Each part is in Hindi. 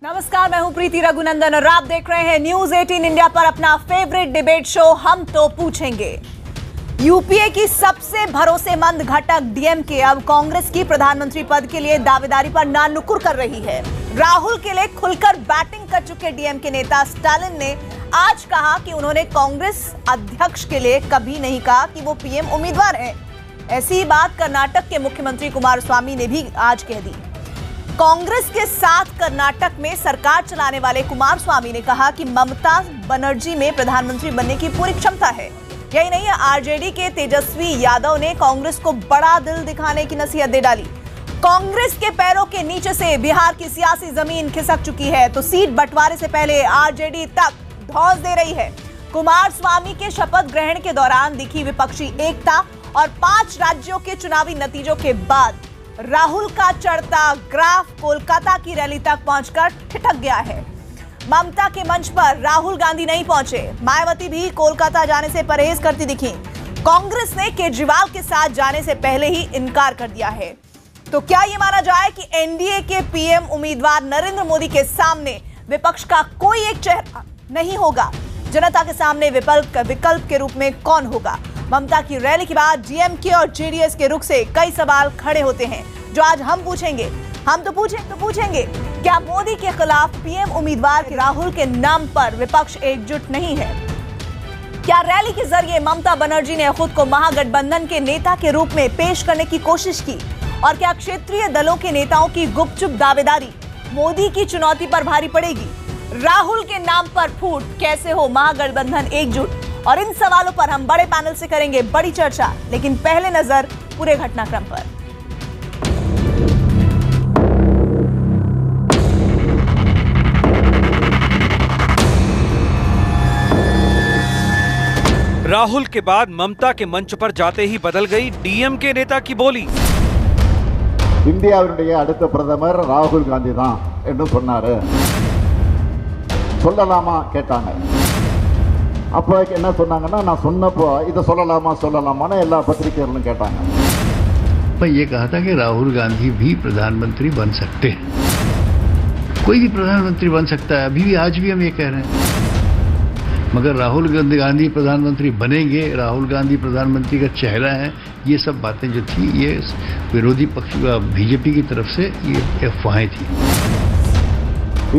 नमस्कार, मैं हूं प्रीति रघुनंदन और आप देख रहे हैं न्यूज 18 इंडिया पर अपना फेवरेट डिबेट शो हम तो पूछेंगे। यूपीए की सबसे भरोसेमंद घटक डीएमके अब कांग्रेस की प्रधानमंत्री पद के लिए दावेदारी पर नानुकुर कर रही है। राहुल के लिए खुलकर बैटिंग कर चुके डीएमके नेता स्टालिन ने आज कहा कि उन्होंने कांग्रेस अध्यक्ष के लिए कभी नहीं कहा कि वो पीएम उम्मीदवार हैं। ऐसी बात कर्नाटक के मुख्यमंत्री कुमारस्वामी ने भी आज कह दी। कांग्रेस के साथ कर्नाटक में सरकार चलाने वाले कुमारस्वामी ने कहा कि ममता बनर्जी में प्रधानमंत्री बनने की पूरी क्षमता है। यही नहीं है, आरजेडी के तेजस्वी यादव ने कांग्रेस को बड़ा दिल दिखाने की नसीहत दे डाली। कांग्रेस के पैरों के नीचे से बिहार की सियासी जमीन खिसक चुकी है, तो सीट बंटवारे से पहले आरजेडी तक धौंस दे रही है। कुमारस्वामी के शपथ ग्रहण के दौरान दिखी विपक्षी एकता और 5 राज्यों के चुनावी नतीजों के बाद राहुल का चढ़ता ग्राफ कोलकाता की रैली तक पहुंचकर ठिठक गया है। ममता के मंच पर राहुल गांधी नहीं पहुंचे, मायावती भी कोलकाता जाने से परहेज करती दिखी। कांग्रेस ने केजरीवाल के साथ जाने से पहले ही इनकार कर दिया है। तो क्या ये माना जाए कि एनडीए के पीएम उम्मीदवार नरेंद्र मोदी के सामने विपक्ष का कोई एक चेहरा नहीं होगा? जनता के सामने विकल्प के रूप में कौन होगा? ममता की रैली के बाद डीएमके और जेडीएस के रुख से कई सवाल खड़े होते हैं, जो आज हम पूछेंगे। हम तो पूछेंगे, क्या मोदी के खिलाफ पीएम उम्मीदवार राहुल के नाम पर विपक्ष एकजुट नहीं है? क्या रैली के जरिए ममता बनर्जी ने खुद को महागठबंधन के नेता के रूप में पेश करने की कोशिश की? और क्या क्षेत्रीय दलों के नेताओं की गुपचुप दावेदारी मोदी की चुनौती पर भारी पड़ेगी? राहुल के नाम पर फूट, कैसे हो महागठबंधन एकजुट? और इन सवालों पर हम बड़े पैनल से करेंगे बड़ी चर्चा, लेकिन पहले नजर पूरे घटनाक्रम पर। राहुल के बाद ममता के मंच पर जाते ही बदल गई डीएमके नेता की बोली। இந்தியாவினுடைய அடுத்த பிரதமர் ராகுல் காந்தி தான் என்று சொன்னாரு, சொல்லலாமா கேட்டாங்க। அப்போ என்ன சொன்னாங்கன்னா, நான் சொன்னப்போ இதை சொல்லலாமான்னு எல்லா பத்திரிகையாளர்களும் கேட்டாங்க। मैं ये कहा था कि राहुल गांधी भी प्रधानमंत्री बन सकते हैं, कोई भी प्रधानमंत्री बन सकता है। अभी भी आज भी हम ये कह रहे हैं, मगर राहुल गांधी प्रधानमंत्री बनेंगे, राहुल गांधी प्रधानमंत्री का चेहरा है, ये सब बातें जो थी ये विरोधी पक्ष बीजेपी की तरफ से ये अफवाहें थी।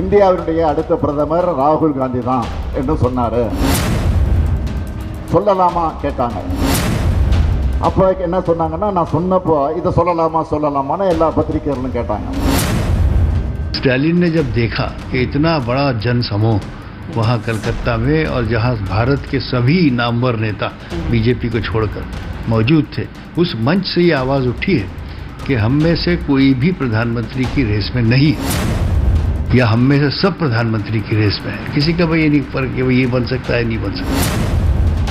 இந்தியாவினுடைய அடுத்த பிரதமர் ராகுல் காந்தி தான் என்று சொன்னாரு, சொல்லலாமா கேட்டாங்க। அப்போ என்ன சொன்னாங்கன்னா, நான் சொன்னப்போ இதை சொல்லலாமான்னு எல்லா பத்திரிகையாளர்களும் கேட்டாங்க। स्टालिन ने जब देखा कि इतना बड़ा जन समूह वहाँ कलकत्ता में और जहाँ भारत के सभी नामवर नेता बीजेपी को छोड़कर मौजूद थे, उस मंच से ये आवाज़ उठी है कि हम में से कोई भी प्रधानमंत्री की रेस में नहीं है, या हम में से सब प्रधानमंत्री की रेस में है। किसी का भाई ये नहीं फर्क कि ये बन सकता है नहीं बन सकता,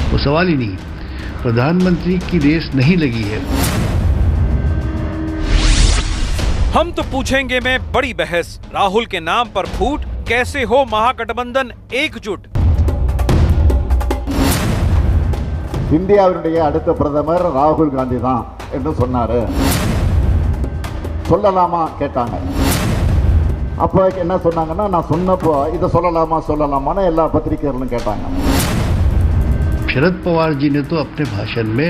वो सवाल ही नहीं। प्रधानमंत्री की रेस नहीं लगी है। हम तो पूछेंगे में बड़ी बहस, राहुल के नाम पर फूट, कैसे हो महागठबंधन एकजुट? இந்தியாவினுடைய அடுத்த பிரதமர் ராகுல் காந்தி தான் என்று சொன்னாரு, சொல்லலாமா கேட்டாங்க। அப்போ என்ன சொன்னாங்கன்னா, நான் சொன்னப்போ இதை சொல்லலாமான்னு எல்லா பத்திரிகையாளர்களும் கேட்டாங்க। शरद पवार जी ने तो अपने भाषण में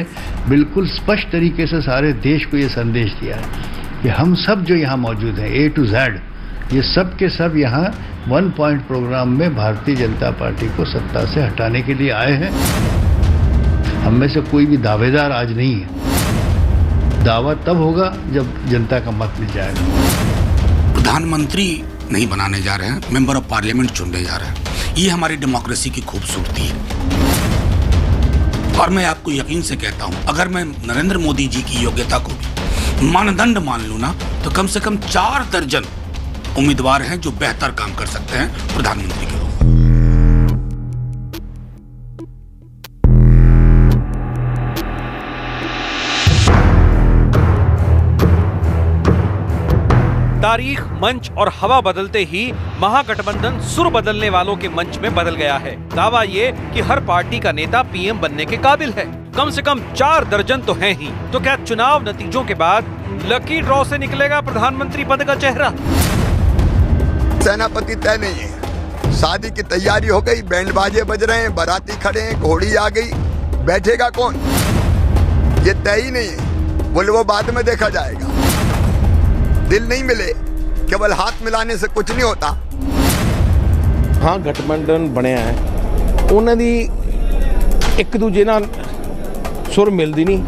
बिल्कुल स्पष्ट तरीके से सारे देश को ये संदेश दिया है कि हम सब जो यहाँ मौजूद हैं, A to Z, ये सब के सब यहाँ 1 पॉइंट प्रोग्राम में भारतीय जनता पार्टी को सत्ता से हटाने के लिए आए हैं। हम में से कोई भी दावेदार आज नहीं है। दावा तब होगा जब जनता का मत मिल जाएगा। प्रधानमंत्री नहीं बनाने जा रहे हैं, मेंबर ऑफ पार्लियामेंट चुनने जा रहे हैं। ये हमारी डेमोक्रेसी की खूबसूरती है। और मैं आपको यकीन से कहता हूं, अगर मैं नरेंद्र मोदी जी की योग्यता को भी मानदंड मान लूं ना, तो कम से कम 4 दर्जन उम्मीदवार हैं जो बेहतर काम कर सकते हैं प्रधानमंत्री के रूप में। तारीख, मंच और हवा बदलते ही महागठबंधन सुर बदलने वालों के मंच में बदल गया है। दावा ये कि हर पार्टी का नेता पीएम बनने के काबिल है। कम से कम 4 दर्जन तो हैं ही। तो क्या चुनाव नतीजों के बाद लकी ड्रॉ से निकलेगा प्रधानमंत्री पद का चेहरा? सेनापति तय नहीं है। शादी की तैयारी हो गई, बैंड बाजे बज रहे हैं, बाराती खड़े हैं, घोड़ी आ गई, बैठेगा कौन, ये तय ही नहीं है। बोले वो बाद में देखा जाएगा। दिल नहीं मिले, केवल हाथ मिलाने से कुछ नहीं होता। हाँ, गठबंधन ਬਣਿਆ ਹੈ, ਉਹਨਾਂ ਦੀ ਇੱਕ ਦੂਜੇ ਨਾਲ ਸੁਰ ਮਿਲਦੀ ਨਹੀਂ,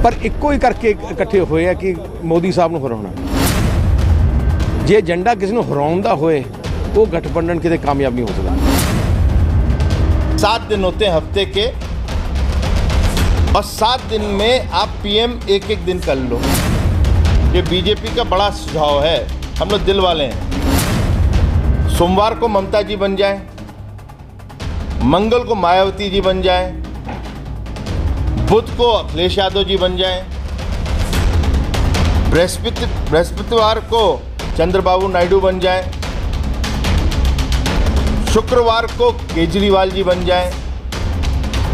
ਪਰ ਇੱਕੋ ਹੀ ਕਰਕੇ ਇਕੱਠੇ ਹੋਏ ਆ ਕਿ ਮੋਦੀ ਸਾਹਿਬ ਨੂੰ ਹਰਾਉਣਾ। ਜੇ ਏਜੰਡਾ ਕਿਸੇ ਨੂੰ ਹਰਾਉਣ ਦਾ ਹੋਏ, ਉਹ गठबंधन ਕਿਤੇ ਕਾਮਯਾਬ ਨਹੀਂ ਹੋ ਸਕਦਾ। 7 दिन होते हैं हफ्ते के, और 7 दिन में आप पीएम एक दिन कर लो। ये बीजेपी का बड़ा सुझाव है, हम लोग दिल वाले हैं। सोमवार को ममता जी बन जाए, मंगल को मायावती जी बन जाए, बुध को अखिलेश यादव जी बन जाए, बृहस्पतिवार को चंद्रबाबू नायडू बन जाए, शुक्रवार को केजरीवाल जी बन जाए,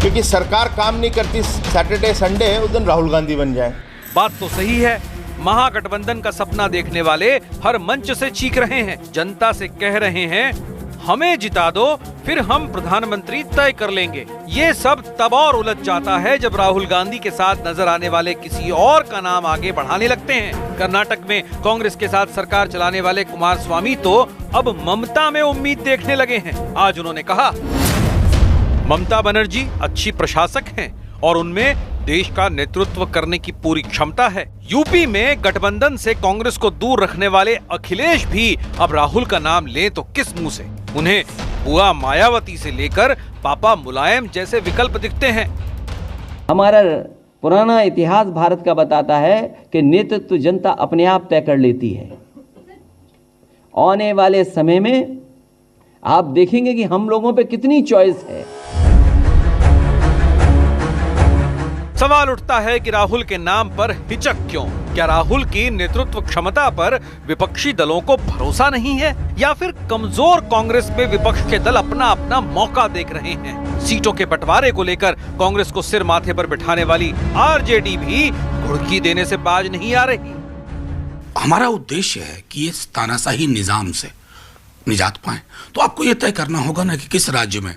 क्योंकि सरकार काम नहीं करती, सैटरडे संडे उस दिन राहुल गांधी बन जाए। बात तो सही है, महागठबंधन का सपना देखने वाले हर मंच से चीख रहे हैं, जनता से कह रहे हैं हमें जिता दो, फिर हम प्रधानमंत्री तय कर लेंगे। ये सब तब और उलझ जाता है जब राहुल गांधी के साथ नजर आने वाले किसी और का नाम आगे बढ़ाने लगते हैं। कर्नाटक में कांग्रेस के साथ सरकार चलाने वाले कुमारस्वामी तो अब ममता में उम्मीद देखने लगे हैं। आज उन्होंने कहा ममता बनर्जी अच्छी प्रशासक हैं और उनमें देश का नेतृत्व करने की पूरी क्षमता है। यूपी में गठबंधन से कांग्रेस को दूर रखने वाले अखिलेश भी अब राहुल का नाम लें तो किस मुंह से। उन्हें बुआ मायावती से लेकर पापा मुलायम जैसे विकल्प दिखते हैं। हमारा पुराना इतिहास भारत का बताता है कि नेतृत्व जनता अपने आप तय कर लेती है। आने वाले समय में आप देखेंगे कि हम लोगों पे कितनी चॉइस है। सवाल उठता है कि राहुल के नाम पर हिचक क्यों? क्या राहुल की नेतृत्व क्षमता पर विपक्षी दलों को भरोसा नहीं है, या फिर कमजोर कांग्रेस में विपक्ष के दल अपना अपना मौका देख रहे हैं? सीटों के बंटवारे को लेकर कांग्रेस को सिर माथे पर बिठाने वाली आरजेडी भी घुड़की देने से बाज नहीं आ रही। हमारा उद्देश्य है कि ये तानाशाही निजाम से निजात पाए, तो आपको ये तय करना होगा ना कि किस राज्य में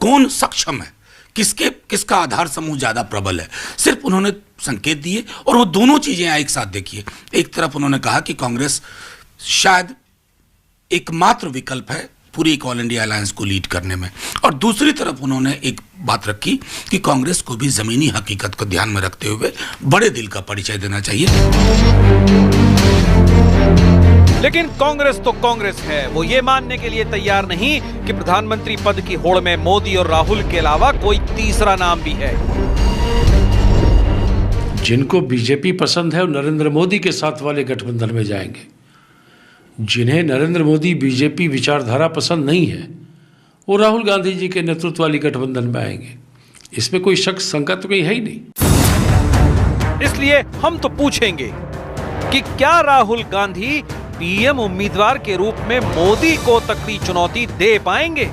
कौन सक्षम है, किसका आधार समूह ज्यादा प्रबल है। सिर्फ उन्होंने संकेत दिए और वो दोनों चीजें एक साथ देखिए। एक तरफ उन्होंने कहा कि कांग्रेस शायद एकमात्र विकल्प है पूरी ऑल इंडिया अलायंस को लीड करने में, और दूसरी तरफ उन्होंने एक बात रखी कि कांग्रेस को भी जमीनी हकीकत को ध्यान में रखते हुए बड़े दिल का परिचय देना चाहिए। लेकिन कांग्रेस तो कांग्रेस है, वो ये मानने के लिए तैयार नहीं कि प्रधानमंत्री पद की होड़ में मोदी और राहुल के अलावा कोई तीसरा नाम भी है। जिनको बीजेपी पसंद है वो नरेंद्र मोदी के साथ वाले गठबंधन में जाएंगे। जिन्हें नरेंद्र मोदी बीजेपी विचारधारा पसंद नहीं है वो राहुल गांधी जी के नेतृत्व वाली गठबंधन में आएंगे। इसमें कोई शक शंका तो कहीं है ही नहीं। इसलिए हम तो पूछेंगे कि क्या राहुल गांधी पीएम उम्मीदवार के रूप में मोदी को तकड़ी चुनौती दे पाएंगे?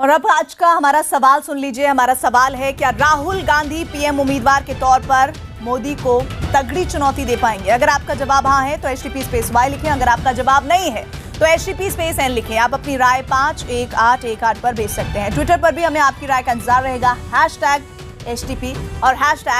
और अब आज का हमारा सवाल सुन लीजिए। हमारा सवाल है, क्या राहुल गांधी पीएम उम्मीदवार के तौर पर मोदी को तगड़ी चुनौती दे पाएंगे? अगर आपका जवाब हाँ है तो HTP_Y लिखें। अगर आपका जवाब नहीं है तो HTP_N लिखें। आप अपनी राय 51818 पर भेज सकते हैं। ट्विटर पर भी हमें आपकी राय का इंतजार रहेगा। #HTP और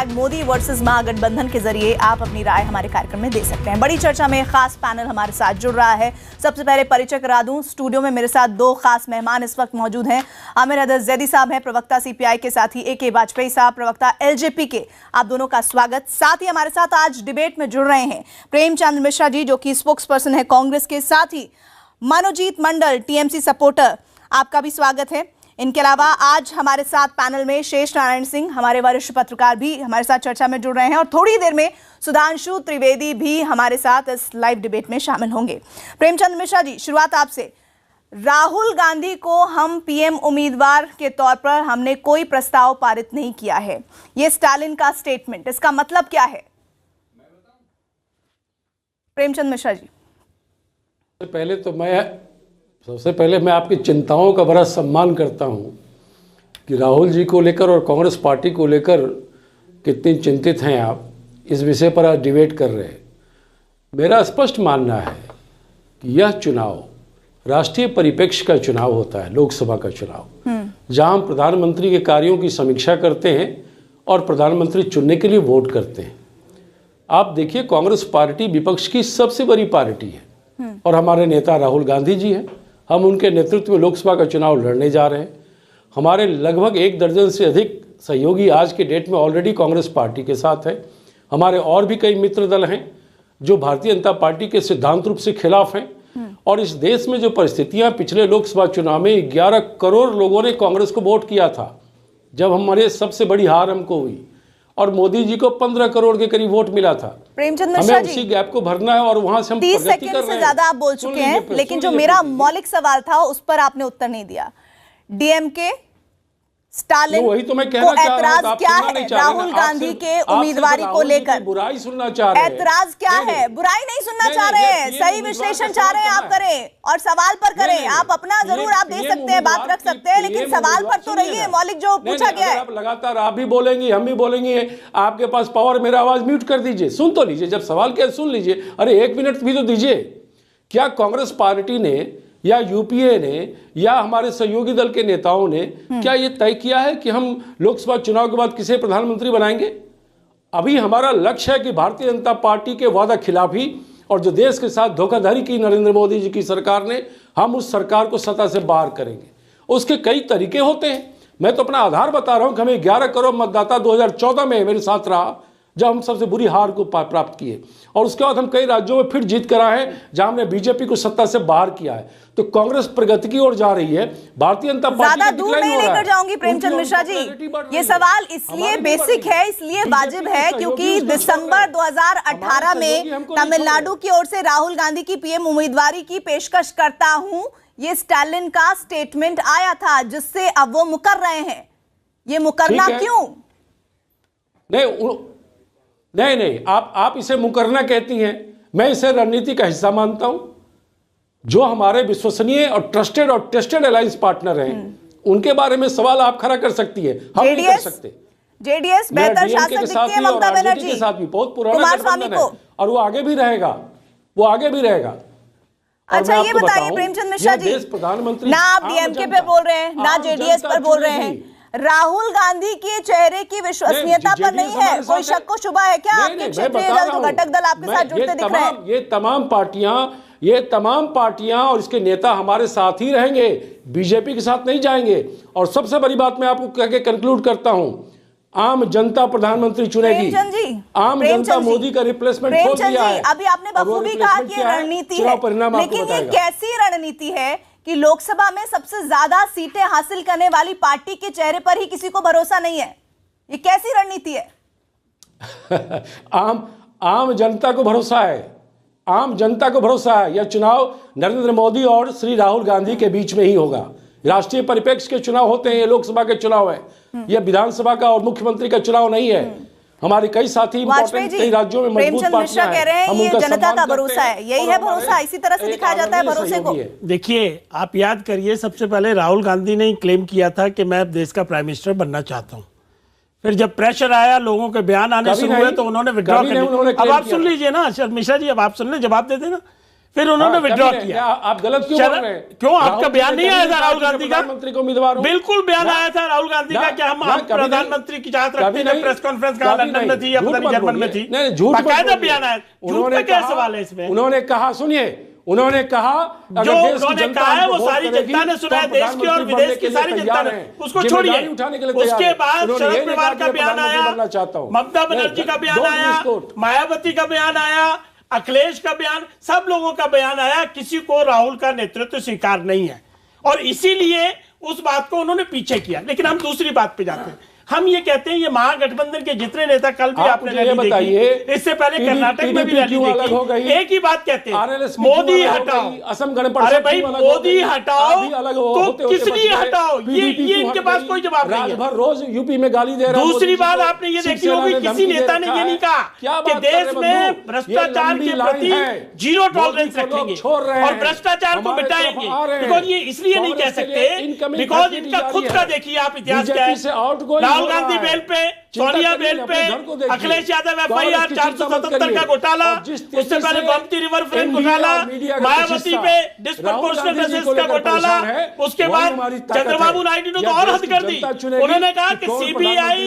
#मोदी वर्सेस महागठबंधन के जरिए आप अपनी राय हमारे कार्यक्रम में दे सकते हैं। बड़ी चर्चा में खास पैनल हमारे साथ जुड़ रहा है। सबसे पहले परिचय करा दूं, स्टूडियो में मेरे साथ 2 खास मेहमान इस वक्त मौजूद हैं। आमिर हैदर जैदी साहब हैं, प्रवक्ता CPI के, साथ ही AK वाजपेयी साहब, प्रवक्ता LJP के। आप दोनों का स्वागत। साथ ही हमारे साथ आज डिबेट में जुड़ रहे हैं प्रेमचंद मिश्रा जी, जो कि स्पोक्स पर्सन है कांग्रेस के, साथ ही मनोजीत मंडल TMC सपोर्टर, आपका भी स्वागत है। इनके अलावा आज हमारे साथ पैनल में शेष नारायण सिंह, हमारे वरिष्ठ पत्रकार, भी हमारे साथ चर्चा में जुड़ रहे हैं, और थोड़ी देर में सुधांशु त्रिवेदी भी हमारे साथ इस लाइव डिबेट में शामिल होंगे। प्रेमचंद मिश्रा जी, शुरुआत आपसे। राहुल गांधी को हम पीएम उम्मीदवार के तौर पर हमने कोई प्रस्ताव पारित नहीं किया है, ये स्टालिन का स्टेटमेंट, इसका मतलब क्या है? प्रेमचंद मिश्रा जी। सबसे पहले मैं आपकी चिंताओं का बड़ा सम्मान करता हूं कि राहुल जी को लेकर और कांग्रेस पार्टी को लेकर कितनी चिंतित हैं आप, इस विषय पर आज डिबेट कर रहे हैं। मेरा स्पष्ट मानना है कि यह चुनाव राष्ट्रीय परिप्रेक्ष्य का चुनाव होता है, लोकसभा का चुनाव, जहां हम प्रधानमंत्री के कार्यों की समीक्षा करते हैं और प्रधानमंत्री चुनने के लिए वोट करते हैं। आप देखिए, कांग्रेस पार्टी विपक्ष की सबसे बड़ी पार्टी है और हमारे नेता राहुल गांधी जी हैं। हम उनके नेतृत्व में लोकसभा का चुनाव लड़ने जा रहे हैं। हमारे लगभग 1 दर्जन से अधिक सहयोगी आज के डेट में ऑलरेडी कांग्रेस पार्टी के साथ है। हमारे और भी कई मित्र दल हैं जो भारतीय जनता पार्टी के सिद्धांत रूप से खिलाफ हैं। और इस देश में जो परिस्थितियां, पिछले लोकसभा चुनाव में 11 करोड़ लोगों ने कांग्रेस को वोट किया था, जब हमारे सबसे बड़ी हार हमको हुई, और मोदी जी को 15 करोड़ के करीब वोट मिला था। प्रेमचंद मिश्रा जी, हमें उसी गैप को भरना है और वहां से हम 30 सेकंड से ज्यादा आप बोल चुके हैं, लेकिन जो मेरा मौलिक सवाल था उस पर आपने उत्तर नहीं दिया। डीएमके स्टालिन वही तो मैं को ऐतराज क्या है राहुल गांधी के उम्मीदवारी को लेकर? बुराई सुनना चाह रहे हैं। ऐतराज क्या है? बुराई नहीं सुनना चाह रहे हैं, सही विश्लेषण चाह रहे हैं आप करें और सवाल पर करें। आप अपना जरूर आप दे सकते हैं, बात रख सकते हैं, लेकिन सवाल पर तो रहिए, मौलिक जो पूछा गया है। आप लगातार आप भी बोलेंगे, हम भी बोलेंगे, आपके पास पावर, मेरा आवाज म्यूट कर दीजिए, सुन तो लीजिए, जब सवाल किया सुन लीजिए। अरे 1 मिनट भी तो दीजिए। क्या कांग्रेस पार्टी ने या यूपीए ने या हमारे सहयोगी दल के नेताओं ने क्या ये तय किया है कि हम लोकसभा चुनाव के बाद किसे प्रधानमंत्री बनाएंगे? अभी हमारा लक्ष्य है कि भारतीय जनता पार्टी के वादा खिलाफी और जो देश के साथ धोखाधड़ी की नरेंद्र मोदी जी की सरकार ने, हम उस सरकार को सत्ता से बाहर करेंगे। उसके कई तरीके होते हैं। मैं तो अपना आधार बता रहा हूं कि हमें 11 करोड़ मतदाता 2014 में मेरे साथ रहा, जब हम सबसे बुरी हार को प्राप्त किए, और उसके बाद हम कई राज्यों में फिर जीत कर आए हैं जहां हमने बीजेपी को सत्ता से बाहर किया है। तो कांग्रेस प्रगति की ओर जा रही है, भारतीय जनता पार्टी ज्यादा दूर नहीं लेकर जाऊंगी प्रेमचंद मिश्रा जी। ये सवाल इसलिए बेसिक है, इसलिए वाजिब है, क्योंकि दिसंबर 2018 में तमिलनाडु की ओर से राहुल गांधी की पीएम उम्मीदवारी की पेशकश करता हूं, ये स्टालिन का स्टेटमेंट आया था, जिससे अब वो मुकर रहे हैं। ये मुकरना क्यों? नहीं, आप इसे मुकरना कहती हैं, मैं इसे रणनीति का हिस्सा मानता हूं। जो हमारे विश्वसनीय और ट्रस्टेड और टेस्टेड अलायंस पार्टनर हैं, उनके बारे में सवाल आप खड़ा कर सकती है, हम नहीं कर सकते। जेडीएस बेहतर शासक दिखती है ममता बनर्जी के साथ भी बहुत पुराना गठबंधन है और वो आगे भी रहेगा, वो आगे भी रहेगा। अच्छा, ये बताइए प्रेमचंद मिश्रा जी, प्रधानमंत्री ना आप डीएमके पे बोल रहे हैं, ना जेडीएस पर बोल रहे हैं, राहुल गांधी के चेहरे की विश्वसनीयता पर नहीं है, कोई शक को शुबा है क्या? आपके क्षेत्रीय दल, जो घटक दल आपके साथ जुड़ते दिख रहे हैं, ये तमाम पार्टियां और इसके नेता हमारे साथ ही रहेंगे, बीजेपी के साथ नहीं जाएंगे। और सबसे बड़ी बात मैं आपको कह के कंक्लूड करता हूं, आम जनता प्रधानमंत्री चुनेगी। आम जनता मोदी का रिप्लेसमेंट खोज दिया है। अभी आपने बखूबी कहा कि रणनीति है, लेकिन ये कैसी रणनीति है कि लोकसभा में सबसे ज्यादा सीटें हासिल करने वाली पार्टी के चेहरे पर ही किसी को भरोसा नहीं है? ये कैसी रणनीति है? आम जनता को भरोसा है, आम जनता को भरोसा है। यह चुनाव नरेंद्र मोदी और श्री राहुल गांधी के बीच में ही होगा। राष्ट्रीय परिप्रेक्ष्य के चुनाव होते हैं, ये लोकसभा के चुनाव है, यह विधानसभा का और मुख्यमंत्री का चुनाव नहीं है। हमारे कई साथी इंपॉर्टेंट कई राज्यों में मजबूत पार्टियां कह रहे हैं, ये जनता का भरोसा है, यही है भरोसा, इसी तरह से दिखाया जाता है भरोसे को। देखिए, आप याद करिए, सबसे पहले राहुल गांधी ने क्लेम किया था कि मैं देश का प्राइम मिनिस्टर बनना चाहता हूं। फिर जब प्रेशर आया, लोगों के बयान आने शुरू हुए, तो उन्होंने विड्रॉ कर लिया। अब आप सुन लीजिए ना मिश्रा जी, अब आप सुन ले, जवाब दे देना। फिर उन्होंने विड्रॉ किया। आप गलत क्यों बोल रहे हैं? क्यों आपका बयान नहीं आया था राहुल गांधी का? प्रधानमंत्री को उम्मीदवार बिल्कुल बयान आया था राहुल गांधी का कि हम प्रधानमंत्री की चाहत रखते हैं। प्रेस कॉन्फ्रेंस कहा लंदन में थी या पता नहीं जर्मन में थी, बाकायदा बयान आया। झूठ पे क्या सवाल है इसमें? उन्होंने कहा, सुनिए, उन्होंने कहा जो उन्होंने कहा है वो सारी जनता ने सुना है, देश की और विदेश की सारी जनता ने, उसको छोड़िए। उसके बाद शरद पवार का बयान आया, ममता बनर्जी का बयान आया, मायावती का बयान आया, अखिलेश का बयान, सब लोगों का बयान आया। किसी को राहुल का नेतृत्व स्वीकार नहीं है और इसीलिए उस बात को उन्होंने पीछे किया। लेकिन हम दूसरी बात पे जाते हैं। हम ये कहते हैं, ये महागठबंधन के जितने नेता, कल भी आपने रैली बताइए, इससे पहले कर्नाटक में भी रैली देखी, एक ही बात कहते हैं, मोदी हटाओ, असम गण परिषद। अरे भाई, मोदी हटाओ तो किस लिए हटाओ? ये इनके पास कोई जवाब नहीं है। रोज यूपी में गाली दे रहा है। दूसरी बात आपने ये देखी होगी, किसी नेता ने ये नहीं कहा कि देश में भ्रष्टाचार के प्रति जीरो टॉलरेंस रखेंगे और भ्रष्टाचार को मिटाएंगे। बिकॉज ये इसलिए नहीं कह सकते, बिकॉज इनका खुद का देखिए आप इतिहास क्या है। राहुल गांधी बेल पे, सोनिया बेल पे, अखिलेश यादव FIR 477 का घोटाला, उससे पहले गोमती रिवर फ्रंट घोटाला, मायावती पे डिस्प्रपोर्शनेट असेस का घोटाला, उसके बाद चंद्रबाबू नायडू ने तो और हद कर दी। उन्होंने कहा कि CBI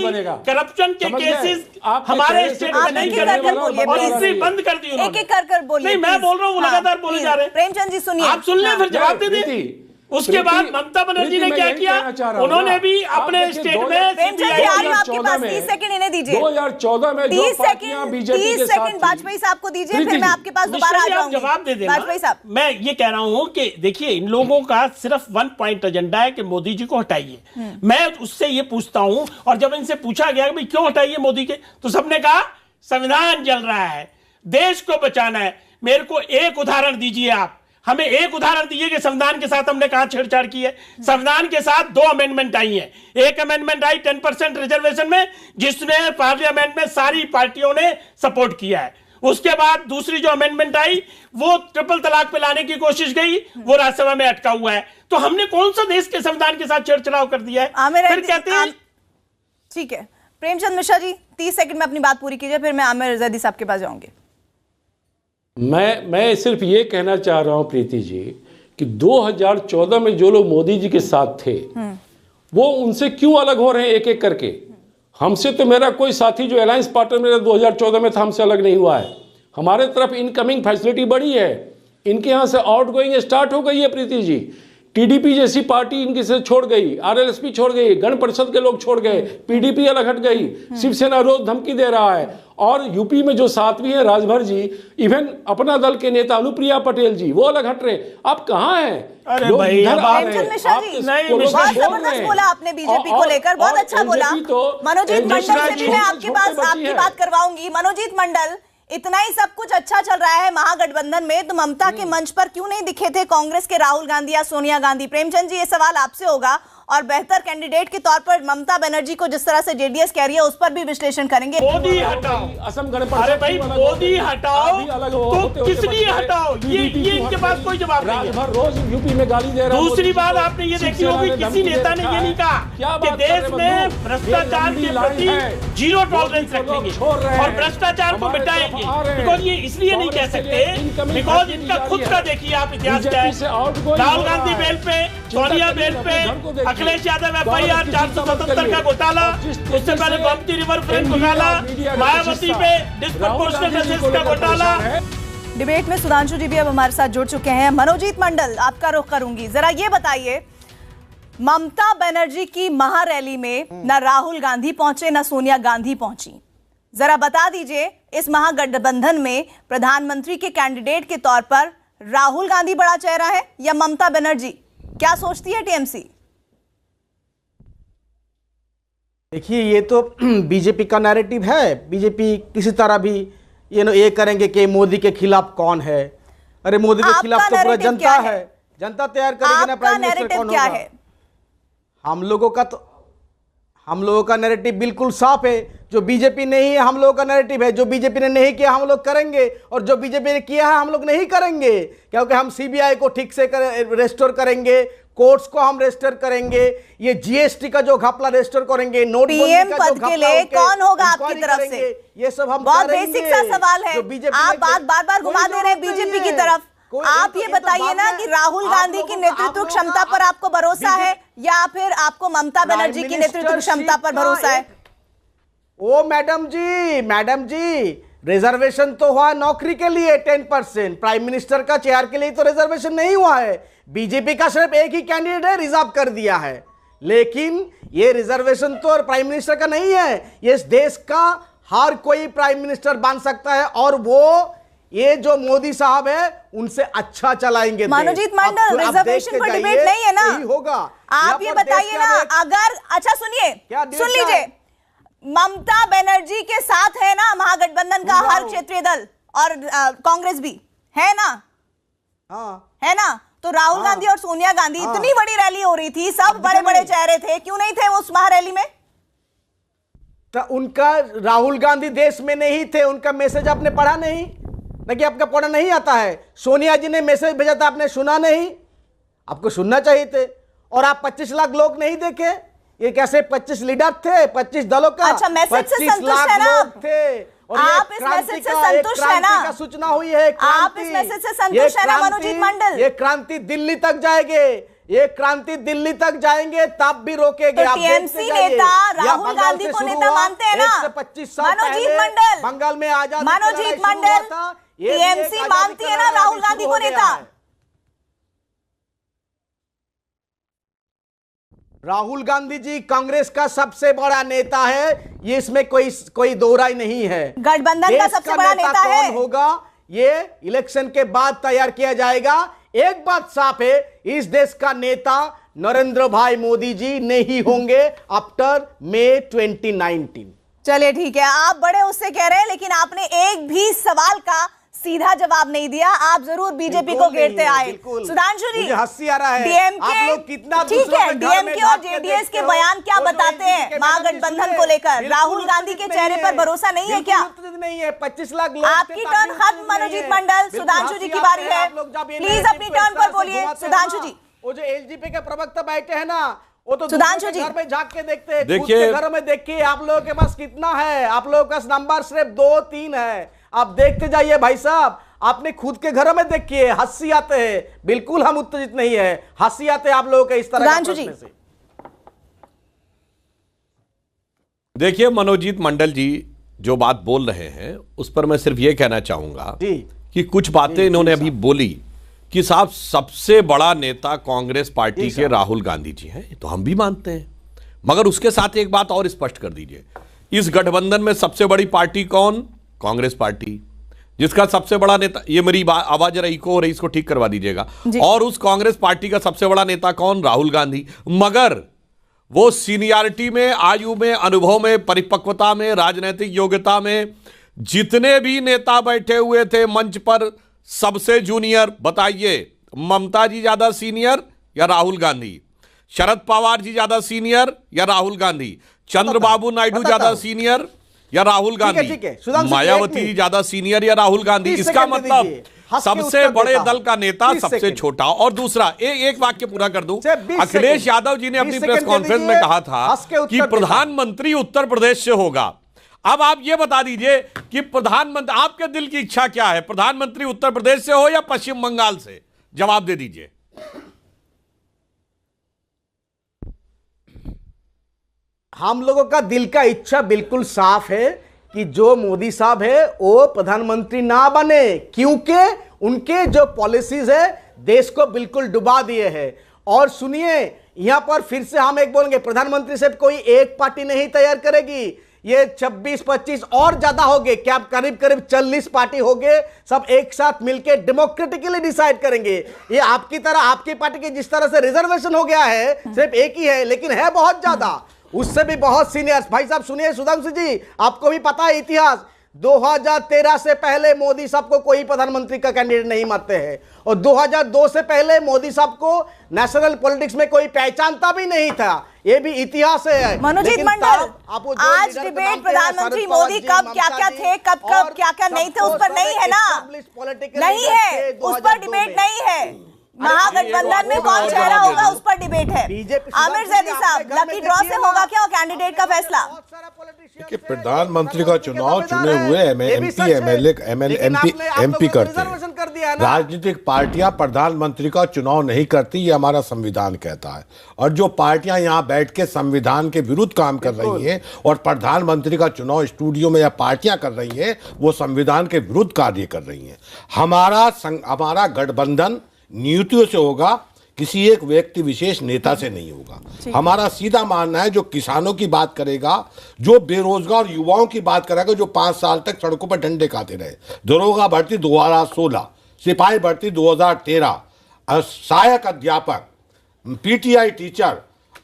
करप्शन के केसेस हमारे स्टेट में नहीं करने वाले और हिस्ट्री बंद कर दी उन्होंने। एक-एक कर बोलिए। नहीं, मैं बोल रहा हूँ, लगातार बोले जा रहे हैं। प्रेमचंद जी सुनिए, आप सुन लें, फिर जवाब दे दें। उसके बाद ममता बनर्जी ने क्या किया, उन्होंने भी अपने स्टेट में आपके पास 30 सेकंड इन्हें दीजिए। 2014 में 30 सेकंड वाजपेयी साहब को दीजिए, फिर मैं आपके पास दोबारा आ जाऊंगी। जवाब दे देना वाजपेयी साहब। मैं ये कह रहा हूं कि देखिए, इन लोगों का सिर्फ 1 पॉइंट एजेंडा है कि मोदी जी को हटाइए। मैं उससे ये पूछता हूं, और जब इनसे पूछा गया कि क्यों हटाइए मोदी के, तो सबने कहा संविधान जल रहा है, देश को बचाना है। मेरे को एक उदाहरण दीजिए, आप हमें एक उदाहरण दीजिए कि संविधान के साथ हमने कहां छेड़छाड़ की है। संविधान के साथ 2 अमेंडमेंट आई हैं। एक अमेंडमेंट आई 10% रिजर्वेशन में, जिसमें पार्लियामेंट में सारी पार्टियों ने सपोर्ट किया है। उसके बाद दूसरी जो अमेंडमेंट आई, वो ट्रिपल तलाक पे लाने की कोशिश गई, वो राज्यसभा में अटका हुआ है। तो हमने कौन सा देश के संविधान के साथ छेड़छाड़ कर दिया है? फिर कहते हैं ठीक है। प्रेमचंद मिश्रा जी 30 सेकंड में अपनी बात पूरी कीजिए, फिर मैं आमिर जैदी साहब के पास जाऊंगी। मैं सिर्फ ये कहना चाह रहा हूं प्रीति जी कि 2014 में जो लोग मोदी जी के साथ थे वो उनसे क्यों अलग हो रहे हैं एक एक करके। हमसे तो मेरा कोई साथी जो अलायंस पार्टनर मेरा 2014 में था, हमसे अलग नहीं हुआ है। हमारे तरफ इनकमिंग फैसिलिटी बढ़ी है, इनके यहाँ से आउट गोइंग स्टार्ट हो गई है प्रीति जी। टीडीपी जैसी पार्टी इनकी से छोड़ गई, आरएलएसपी छोड़ गई, गण परिषद के लोग छोड़ गए, पीडीपी अलग हट गई, शिवसेना रोज धमकी दे रहा है। और यूपी में जो सातवीं है राजभर जी, इवन अपना दल के नेता अनुप्रिया पटेल जी, वो अलग हट रहे। आप कहाँ हैं? अरे भाई, बहुत जबरदस्त बोला आपने बीजेपी को लेकर, बहुत अच्छा बोला। मनोजीत मंडल से भी मैं आपके पास आपकी बात करवाऊंगी। मनोजीत मंडल, इतना ही सब कुछ अच्छा चल रहा है महागठबंधन में, तो ममता के मंच पर क्यों नहीं दिखे थे कांग्रेस के राहुल गांधी या सोनिया गांधी? प्रेमचंद जी, ये सवाल आपसे होगा, और बेहतर कैंडिडेट के तौर पर ममता बनर्जी को जिस तरह से जेडीएस कह रही है, उस पर भी विश्लेषण करेंगे। मोदी हटाओ, असम गण परिषद, अरे भाई मोदी हटाओ तो किस लिए हटाओ? ये इनके पास कोई जवाब नहीं है। रोज यूपी में गाली दे रहा है। दूसरी बात आपने ये देखी होगी, किसी नेता ने ये नहीं कहा कि देश में भ्रष्टाचार के प्रति 0 टॉलरेंस रखेंगे और भ्रष्टाचार को मिटाएंगे। बिकॉज ये इसलिए नहीं कह सकते, बिकॉज इनका खुद का देखिए आप इतिहास क्या है। राहुल गांधी बेल पे, सोनिया बेल पे, अखिलेश यादव FIR 477 का घोटाला, उससे पहले गोमती रिवर फ्रंट घोटाला, मायावती पे डिस्प्रपोर्शनेट असेस का घोटाला। डिबेट में सुधांशु जी भी अब हमारे साथ जुड़ चुके हैं। मनोजीत मंडल, आपका रुख करूंगी, जरा ये बताइए, ममता बनर्जी की महारैली में न राहुल गांधी पहुंचे न सोनिया गांधी पहुंची। जरा बता दीजिए, इस महागठबंधन में प्रधानमंत्री के कैंडिडेट के तौर पर राहुल गांधी बड़ा चेहरा है या ममता बनर्जी? क्या सोचती है टीएमसी? देखिए, ये तो बीजेपी का नैरेटिव है। बीजेपी किसी तरह भी ये करेंगे कि मोदी के खिलाफ कौन है। अरे मोदी के खिलाफ तो पूरा जनता है, जनता तैयार करेगी ना प्राइम मिनिस्टर कौन होगा। हम लोगों का नैरेटिव बिल्कुल साफ है। जो बीजेपी नहीं है, हम लोगों का नैरेटिव है, जो बीजेपी ने नहीं किया हम लोग करेंगे, और जो बीजेपी ने किया है हम लोग नहीं करेंगे, क्योंकि हम सीबीआई को ठीक से रेस्टोर करेंगे, कोर्ट्स को हम रेस्टोर करेंगे, ये जीएसटी का जो घपला रेस्टोर करेंगे, नोटबंदी का जो घपला, के लिए कौन होगा आपकी तरफ से? ये सब हम बहुत बेसिक सा सवाल है, आप बार बार घुमा दे रहे हैं बीजेपी की तरफ। आप ये बताइए ना कि राहुल गांधी की नेतृत्व क्षमता पर आपको भरोसा है या फिर आपको ममता बनर्जी की नेतृत्व क्षमता पर भरोसा है? ओ मैडम जी, रिजर्वेशन तो हुआ नौकरी के लिए 10%, प्राइम मिनिस्टर का चेयर के लिए तो रिजर्वेशन नहीं हुआ है। बीजेपी का सिर्फ एक ही कैंडिडेट है, रिजर्व कर दिया है। लेकिन ये रिजर्वेशन तो प्राइम मिनिस्टर का नहीं है, ये इस देश का हर कोई प्राइम मिनिस्टर बन सकता है, और वो ये जो मोदी साहब है उनसे अच्छा चलाएंगे। मनोजीत मंडल, रिजर्वेशन पर डिबेट नहीं है ना, होगा। आप ये बताइए ना, अगर अच्छा सुनिए, सुन लीजिए, ममता बनर्जी के साथ है ना महागठबंधन का हर क्षेत्रीय दल, और कांग्रेस भी है ना, है ना, तो राहुल गांधी और सोनिया गांधी, इतनी बड़ी रैली हो रही थी, सब बड़े बड़े चेहरे थे, क्यों नहीं थे उस महारैली में? तो उनका राहुल गांधी देश में नहीं थे, उनका मैसेज आपने पढ़ा नहीं ना, कि आपका पढ़ा नहीं आता है? सोनिया जी ने मैसेज भेजा था, आपने सुना नहीं? आपको सुनना चाहिए थे। और आप 25 लाख लोग नहीं देखे? ये कैसे 25 लीडर थे, 25 दलों का, अच्छा, मैसेज से 25 संतुष्ट लाख है ना लोग थे। और आप इस मैसेज से संतुष्ट है ना? का सूचना हुई है, आप इस मैसेज से संतुष्ट है ना मनोजीत मंडल? ये क्रांति दिल्ली तक जाएंगे, ये क्रांति दिल्ली तक जाएंगे, तब भी रोकेंगे। तो टीएमसी नेता राहुल गांधी को नेता मानते हैं ना? 25 साल मनोजीत मंडल, बंगाल में आजादी मनोजीत मंडल, टीएमसी मानती है ना राहुल गांधी को नेता? राहुल गांधी जी कांग्रेस का सबसे बड़ा नेता है, ये इसमें कोई दो राय नहीं है। गठबंधन का सबसे बड़ा नेता है। कौन होगा ये इलेक्शन के बाद तैयार किया जाएगा। एक बात साफ है, इस देश का नेता नरेंद्र भाई मोदी जी नहीं होंगे आफ्टर मई 2019। चलिए ठीक है, आप बड़े उससे कह रहे हैं, लेकिन आपने एक भी सवाल का सीधा जवाब नहीं दिया। आप जरूर बीजेपी को घेरते आए। सुधांशु जी, हंसी आ रहा है, डीएमके, आप लोग कितना ठीक है, डीएमके और जेडीएस के बयान क्या बताते हैं महागठबंधन को लेकर? राहुल गांधी के चेहरे पर भरोसा नहीं है क्या? नहीं है, 25 लाख लोग। आपकी टर्न खत्म मनोजीत मंडल, सुधांशु जी की बारी है, प्लीज अपनी टर्न पर बोलिए। सुधांशु जी, वो जो एलजीपी के प्रवक्ता बैठे हैं ना, वो तो सुधांशु जी घर में झांक के देखते हैं, देखिए घर में देखिए आप लोगों के पास कितना है। आप लोगों का नंबर सिर्फ 2-3 है, आप देखते जाइए भाई साहब। आपने खुद के घरों में देखिए, हंसी आते हैं। बिल्कुल हम उत्तेजित नहीं है, हंसी आते हैं आप लोगों के इस तरह का प्रश्न से। देखिए मनोजीत मंडल जी जो बात बोल रहे हैं उस पर मैं सिर्फ ये कहना चाहूंगा कि कुछ बातें इन्होंने अभी बोली कि साहब सबसे बड़ा नेता कांग्रेस पार्टी के राहुल गांधी जी हैं, तो हम भी मानते हैं, मगर उसके साथ एक बात और स्पष्ट कर दीजिए, इस गठबंधन में सबसे बड़ी पार्टी कौन? कांग्रेस पार्टी, जिसका सबसे बड़ा नेता, ये मेरी आवाज जरा इको हो रही, इसको ठीक करवा दीजिएगा। और उस कांग्रेस पार्टी का सबसे बड़ा नेता कौन? राहुल गांधी। मगर वो सीनियरिटी में, आयु में, अनुभव में, परिपक्वता में, राजनीतिक योग्यता में जितने भी नेता बैठे हुए थे मंच पर, सबसे जूनियर बताइए, ममता जी ज्यादा सीनियर या राहुल गांधी? शरद पवार जी ज्यादा सीनियर या राहुल गांधी? चंद्रबाबू नायडू ज्यादा सीनियर या राहुल गांधी? मायावती जी ज्यादा सीनियर या राहुल गांधी? इसका मतलब सबसे बड़े दल का नेता सबसे छोटा। और दूसरा, एक वाक्य पूरा कर दूं, अखिलेश यादव जी ने अपनी प्रेस कॉन्फ्रेंस में कहा था कि प्रधानमंत्री उत्तर प्रदेश से होगा। अब आप ये बता दीजिए कि प्रधानमंत्री, आपके दिल की इच्छा क्या है, प्रधानमंत्री उत्तर प्रदेश से हो या पश्चिम बंगाल से? जवाब दे दीजिए। हम लोगों का दिल का इच्छा बिल्कुल साफ है कि जो मोदी साहब है वो प्रधानमंत्री ना बने, क्योंकि उनके जो पॉलिसीज है देश को बिल्कुल डुबा दिए हैं। और सुनिए, यहां पर फिर से हम एक बोलेंगे, प्रधानमंत्री से कोई एक पार्टी नहीं तैयार करेगी, ये 26-25 और ज्यादा हो गए, क्या करीब 40 पार्टी हो गए, सब एक साथ मिलकर डेमोक्रेटिकली डिसाइड करेंगे। ये आपकी तरह, आपकी पार्टी की जिस तरह से रिजर्वेशन हो गया है, सिर्फ एक ही है, लेकिन है बहुत ज्यादा, उससे भी बहुत सीनियर्स। भाई साहब सुनिए, सुधांशु जी आपको भी पता है इतिहास, 2013 से पहले मोदी साहब को कोई प्रधानमंत्री का कैंडिडेट नहीं मानते हैं, और 2002 से पहले मोदी साहब को नेशनल पॉलिटिक्स में कोई पहचानता भी नहीं था। ये भी इतिहास है। मनोजीत मंडल, आज डिबेट प्रधानमंत्री मोदी कब क्या क्या थे, कब क्या क्या नहीं थे, उस पर नहीं है ना? नहीं है, उस पर डिबेट नहीं है। महागठबंधन में कौन चेहरा होगा उस पर डिबेट है। आमिर जैदी साहब, लकी ड्रॉ से होगा क्या कैंडिडेट का फैसला? कि प्रधानमंत्री का चुनाव चुने हुए एमपी करते हैं। राजनीतिक पार्टियां प्रधानमंत्री का चुनाव नहीं करती, ये हमारा संविधान कहता है। और जो पार्टियां यहाँ बैठ के संविधान के विरुद्ध काम कर रही हैं और प्रधानमंत्री का चुनाव स्टूडियो में या पार्टियां कर रही हैं, वो संविधान के विरुद्ध कार्य कर रही हैं। हमारा गठबंधन नीतियों से होगा, किसी एक व्यक्ति विशेष नेता से नहीं होगा। हमारा सीधा मानना है, जो किसानों की बात करेगा, जो बेरोजगार युवाओं की बात करेगा, जो 5 साल तक सड़कों पर डंडे खाते रहे, दरोगा भर्ती 2016, सिपाही भर्ती 2013, सहायक अध्यापक, पीटीआई टीचर,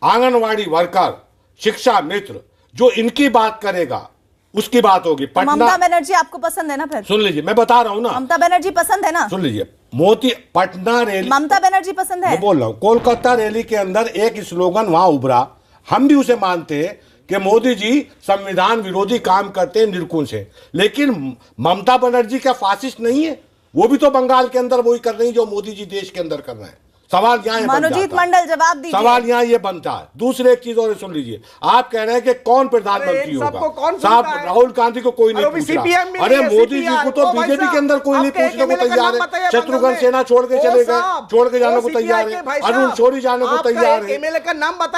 आंगनवाड़ी वर्कर, शिक्षा मित्र, जो इनकी बात करेगा उसकी बात होगी। ममता बनर्जी आपको पसंद है ना? फिर सुन लीजिए, मैं बता रहा हूं ना, ममता बनर्जी पसंद है ना? सुन लीजिए, मोदी पटना रैली, ममता बनर्जी पसंद है, मैं बोल रहा हूं। कोलकाता रैली के अंदर एक स्लोगन वहां उभरा, हम भी उसे मानते हैं कि मोदी जी संविधान विरोधी काम करते हैं निरकुश है, लेकिन ममता बनर्जी क्या फासिस्ट नहीं है? वो भी तो बंगाल के अंदर वही कर रही है जो मोदी जी देश के अंदर कर रहे हैं। सवाल यहाँ ये बन मनोजीत जाता है। मंडल जवाब दीजिए। सवाल यहाँ ये बनता है। दूसरी एक चीज और सुन लीजिए, आप कह रहे हैं कि कौन प्रधानमंत्री होगा। साहब राहुल गांधी को कोई नहीं पूछ रहा। अरे मोदी जी को तो बीजेपी के अंदर कोई नहीं पूछने को तैयार है। शत्रुघ्न सिन्हा छोड़ के चले गए, छोड़ के जाने को तैयार है। अरुण शौरी जाने को तैयार है,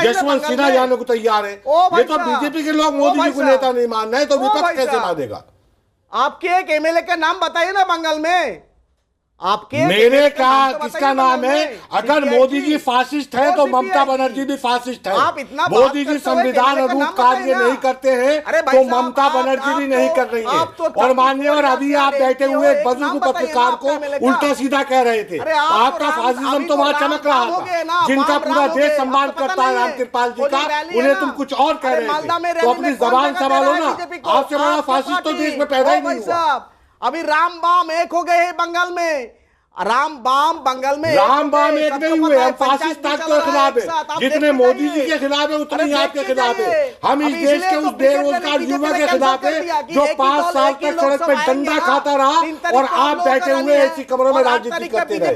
यशवंत सिन्हा जाने को तैयार है। ये तो बीजेपी के लोग मोदी जी को नेता नहीं मान रहे, तो विपक्ष कैसे मानेगा? आपके एक एमएलए का नाम बताइए ना बंगाल में। आपके मेरे का किसका नाम है? अगर मोदी जी फासिस्ट है तो ममता बनर्जी भी फासिस्ट है। मोदी जी संविधान अनुरूप कार्य नहीं करते हैं तो ममता बनर्जी भी नहीं कर रही है। और माननीय, और अभी आप बैठे हुए एक बुजुर्ग पत्रकार को उल्टा सीधा कह रहे थे। आपका फासिज्म तो वहां चमक रहा था। जिनका पूरा देश सम्मान करता है रामकृपाल जी का, उन्हें तुम कुछ और कह रहे थे। तो अपनी जबान संभालो ना। आपसे बड़ा फासिस्ट तो देश में पैदा ही नहीं हुआ। अभी राम बाम एक हो गए हैं बंगाल में। राम बाम बंगाल में एक नहीं हुए। हम फासिस्ट ताकत के खिलाफ है। जितने मोदी जी के खिलाफ है उतने ही आपके खिलाफ है। हम इस देश के उस बेरोजगार युवा के खिलाफ है जो 5 साल तक सड़क पर डंडा खाता रहा और आप बैठे हुए ऐसी कमरों में राजनीति करते रहे।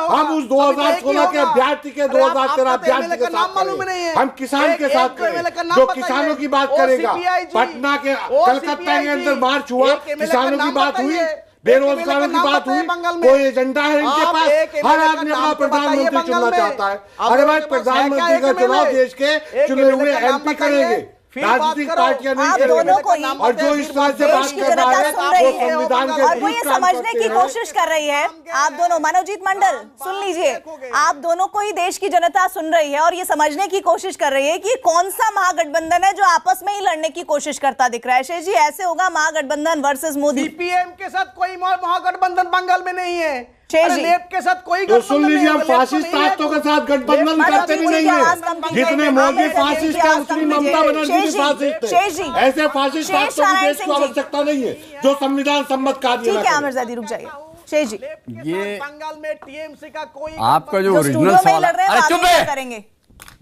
हम उस 2016 के अभ्यर्थी के 2013 अभ्यर्थी के साथ, हम किसान के साथ करें जो किसानों की बात करेगा। पटना के कलकत्ता के अंदर मार्च हुआ, किसानों की बात हुई, बेरोजगारों की बात हुई। कोई एजेंडा है इनके पास? हर आदमी अपना प्रधानमंत्री चुनना चाहता है। अरे भाई, प्रधानमंत्री का चुनाव देश के चुने हुए एमपी करेंगे, राजनीतिक पार्टियां नहीं करेंगे। और जो इस तरह से बात कर रहा है वो संविधान के और वो ये समझने की कोशिश कर रही है। आप दोनों, मनोजीत मंडल सुन लीजिए, आप दोनों को ही देश की जनता सुन रही है और ये समझने की कोशिश कर रही है कि कौन सा महागठबंधन है जो आपस में ही लड़ने की कोशिश करता दिख रहा है। शेष जी, ऐसे होगा महागठबंधन वर्सेस मोदी? सीपीएम के साथ कोई महागठबंधन बंगाल में नहीं है। के साथ कोई तो सुन लीजिए, हम फासिस्ट ताकतों के साथ गठबंधन करते भी नहीं है। जितने मोदी फासिस्ट है उतनी ममता बनर्जी भी फासिस्ट है। ऐसे फासिस्ट ताकतों की देश को आवश्यकता नहीं है जो संविधान सम्मत कार्य ठीक है। आमिरजादी रुक जाइए। शेष जी, ये बंगाल में टीएमसी का कोई आपका जो ओरिजिनल सवाल, अरे चुप करेंगे,